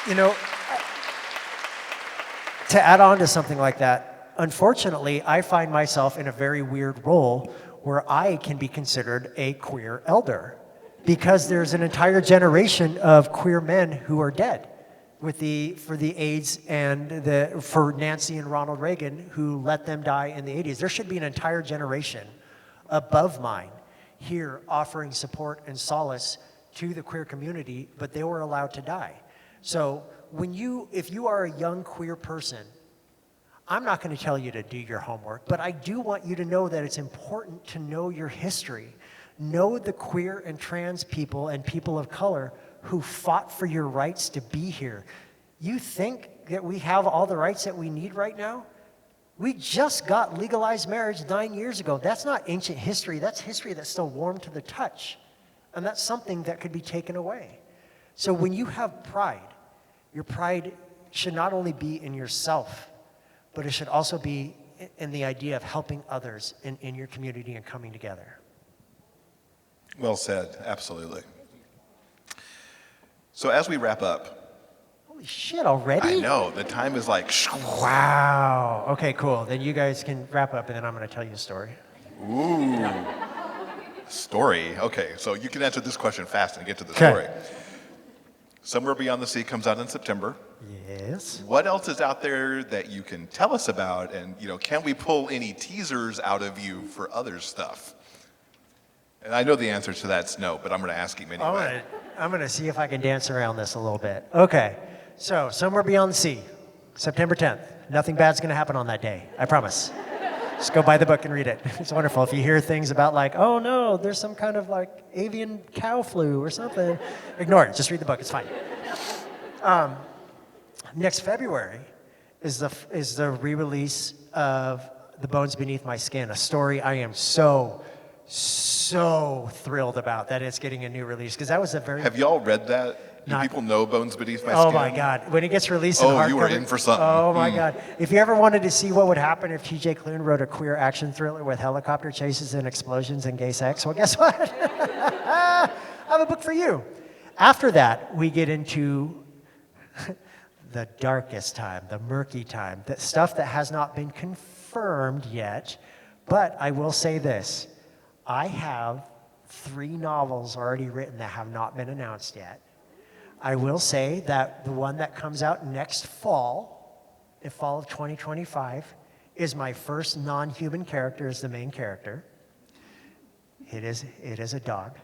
You know, to add on to something like that, unfortunately, I find myself in a very weird role where I can be considered a queer elder because there's an entire generation of queer men who are dead for the AIDS and for Nancy and Ronald Reagan who let them die in the 80s. There should be an entire generation above mine here offering support and solace to the queer community, but they were allowed to die. So if you are a young queer person, I'm not going to tell you to do your homework, but I do want you to know that it's important to know your history. Know the queer and trans people and people of color who fought for your rights to be here. You think that we have all the rights that we need right now? We just got legalized marriage 9 years ago. That's not ancient history. That's history that's still warm to the touch. And that's something that could be taken away. So when you have pride, your pride should not only be in yourself, but it should also be in the idea of helping others in your community and coming together. Well said, absolutely. So as we wrap up, Holy shit, already? I know, the time is like, Wow. Okay, cool. Then you guys can wrap up and then I'm going to tell you a story. ooh, story. Okay, so you can answer this question fast and get to the Okay. story. Somewhere Beyond the Sea comes out in September. Yes. What else is out there that you can tell us about? And, can we pull any teasers out of you for other stuff? And I know the answer to that's no, but I'm going to ask him anyway. I'm gonna see if I can dance around this a little bit. Okay, so Somewhere Beyond the Sea, September 10th. Nothing bad's gonna happen on that day, I promise. Just go buy the book and read it. It's wonderful. If you hear things about like, oh no, there's some kind of like avian cow flu or something, ignore it. Just read the book. It's fine. Next February is the re-release of The Bones Beneath My Skin, a story I am so thrilled about that it's getting a new release because that was a very. Have y'all read that? Do people know Bones Beneath My Skin? Oh my God! When it gets released in hardcover. You were in for something. Oh my God! If you ever wanted to see what would happen if T.J. Klune wrote a queer action thriller with helicopter chases and explosions and gay sex, well, guess what? I have a book for you. After that, we get into the darkest time, the murky time, the stuff that has not been confirmed yet. But I will say this: I have 3 novels already written that have not been announced yet. I will say that the one that comes out next fall, in fall of 2025, is my first non-human character as the main character. It is a dog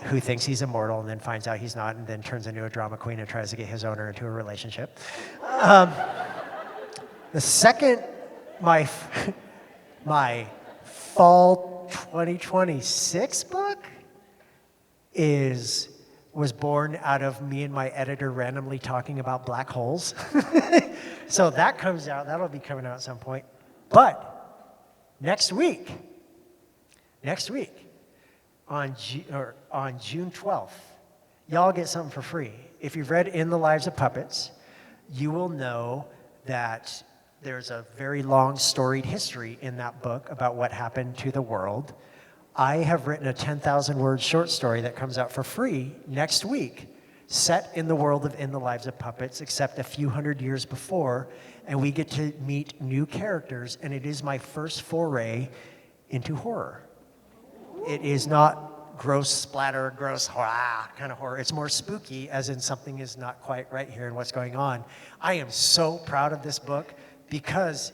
who thinks he's immortal and then finds out he's not and then turns into a drama queen and tries to get his owner into a relationship. The second, my fall 2026 book was born out of me and my editor randomly talking about black holes. So that comes out, that'll be coming out at some point. But next week, on June 12th, y'all get something for free. If you've read In the Lives of Puppets, you will know that There's a very long storied history in that book about what happened to the world. I have written a 10,000 word short story that comes out for free next week, set in the world of In the Lives of Puppets, except a few hundred years before, and we get to meet new characters, and it is my first foray into horror. It is not gross splatter, gross horror kind of horror. It's more spooky, as in something is not quite right here and what's going on. I am so proud of this book because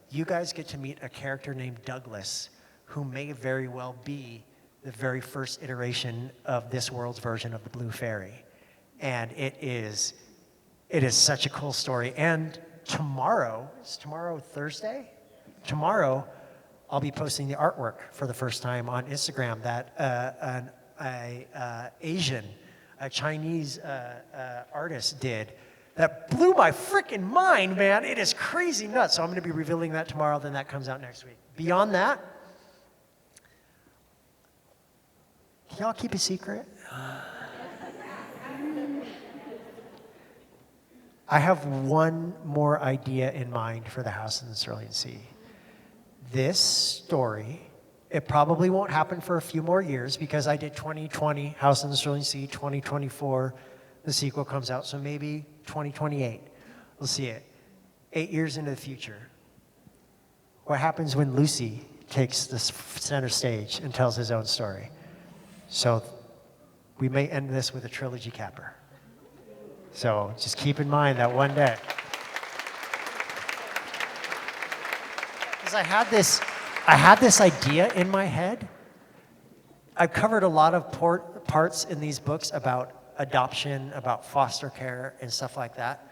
you guys get to meet a character named Douglas, who may very well be the very first iteration of this world's version of the Blue Fairy. And it is such a cool story. And tomorrow, is tomorrow Thursday? Tomorrow, I'll be posting the artwork for the first time on Instagram that a Chinese artist did that blew my freaking mind, man. It is crazy nuts. So I'm going to be revealing that tomorrow, then that comes out next week. Beyond that, can y'all keep a secret? I have one more idea in mind for the House in the Cerulean Sea. This story, it probably won't happen for a few more years because I did 2020, House in the Cerulean Sea, 2024, the sequel comes out, so maybe 2028. We'll see it. 8 years into the future. What happens when Lucy takes the center stage and tells his own story? So we may end this with a trilogy capper. So just keep in mind that one day. Because I had this idea in my head. I've covered a lot of parts in these books about adoption, about foster care, and stuff like that.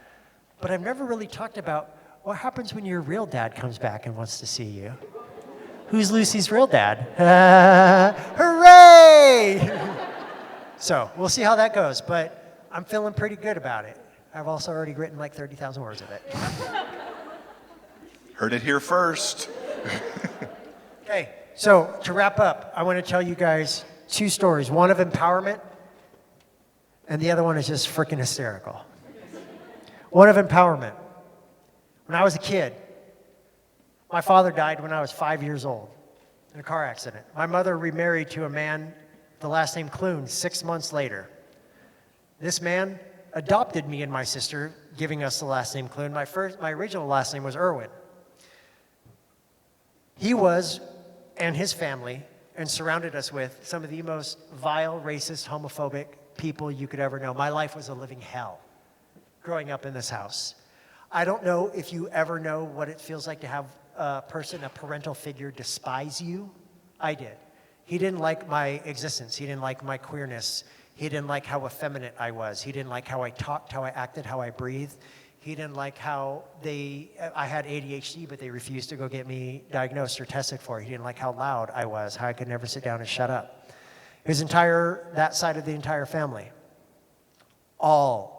But I've never really talked about what happens when your real dad comes back and wants to see you. Who's Lucy's real dad? Hooray! So we'll see how that goes, but I'm feeling pretty good about it. I've also already written like 30,000 words of it. Heard it here first. Okay, so to wrap up, I want to tell you guys two stories. One of empowerment, and the other one is just freaking hysterical. One of empowerment. When I was a kid, my father died when I was 5 years old in a car accident. My mother remarried to a man, the last name Klune, 6 months later. This man adopted me and my sister, giving us the last name Klune. My original last name was Irwin. He was, and his family, and surrounded us with some of the most vile, racist, homophobic people you could ever know. My life was a living hell growing up in this house. I don't know if you ever know what it feels like to have a parental figure, despise you. I did. He didn't like my existence. He didn't like my queerness. He didn't like how effeminate I was. He didn't like how I talked, how I acted, how I breathed. He didn't like how I had ADHD, but they refused to go get me diagnosed or tested for it. He didn't like how loud I was, how I could never sit down and shut up. That side of the entire family, all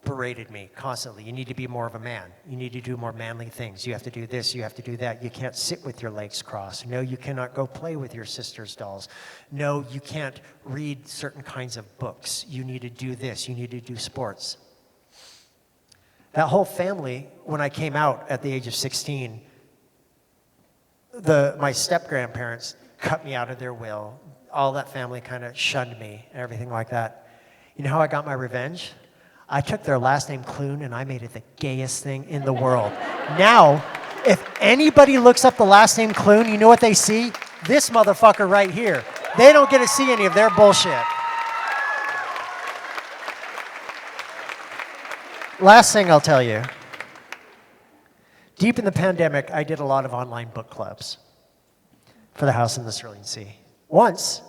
berated me constantly. You need to be more of a man. You need to do more manly things. You have to do this, you have to do that. You can't sit with your legs crossed. No, you cannot go play with your sister's dolls. No, you can't read certain kinds of books. You need to do this, you need to do sports. That whole family, when I came out at the age of 16, my step-grandparents cut me out of their will. All that family kind of shunned me and everything like that. You know how I got my revenge? I took their last name Klune and I made it the gayest thing in the world. Now, if anybody looks up the last name Klune, you know what they see? This motherfucker right here. They don't get to see any of their bullshit. Last thing I'll tell you. Deep in the pandemic, I did a lot of online book clubs for the House in the Cerulean Sea. Once,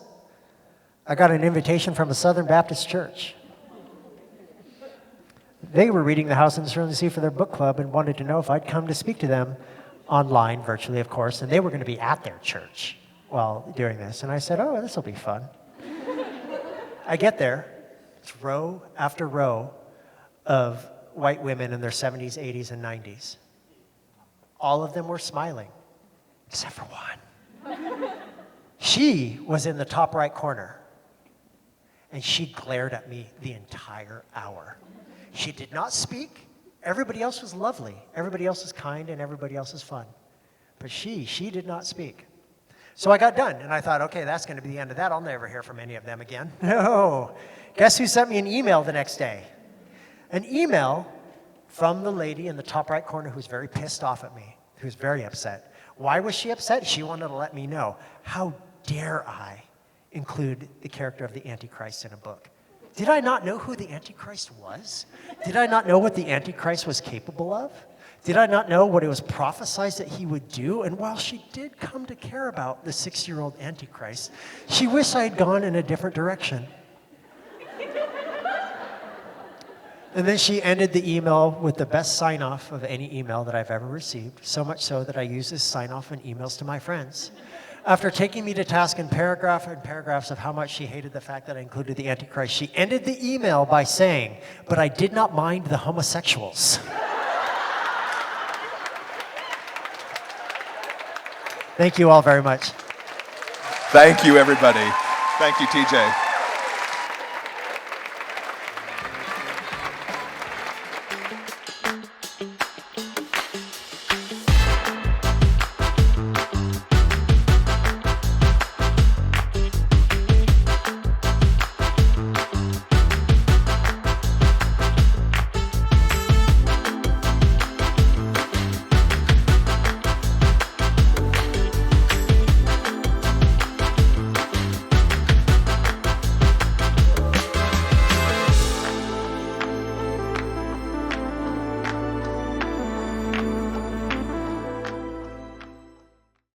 I got an invitation from a Southern Baptist church. They were reading The House in the Cerulean Sea for their book club and wanted to know if I'd come to speak to them online, virtually, of course, and they were going to be at their church while doing this. And I said, oh, this will be fun. I get there, it's row after row of white women in their 70s, 80s, and 90s. All of them were smiling, except for one. She was in the top right corner, and she glared at me the entire hour. She did not speak, Everybody else was lovely. Everybody else was kind, and everybody else was fun. But she did not speak. So I got done, and I thought, okay, that's going to be the end of that. I'll never hear from any of them again. No. Guess who sent me an email the next day? An email from the lady in the top right corner who was very pissed off at me, who was very upset. Why was she upset? She wanted to let me know. How dare I include the character of the Antichrist in a book? Did I not know who the Antichrist was? Did I not know what the Antichrist was capable of? Did I not know what it was prophesied that he would do? And while she did come to care about the 6-year-old Antichrist, she wished I had gone in a different direction. And then she ended the email with the best sign-off of any email that I've ever received, so much so that I use this sign-off in emails to my friends. After taking me to task in paragraph and paragraphs of how much she hated the fact that I included the Antichrist, she ended the email by saying, "But I did not mind the homosexuals." Thank you all very much. Thank you, everybody. Thank you, TJ.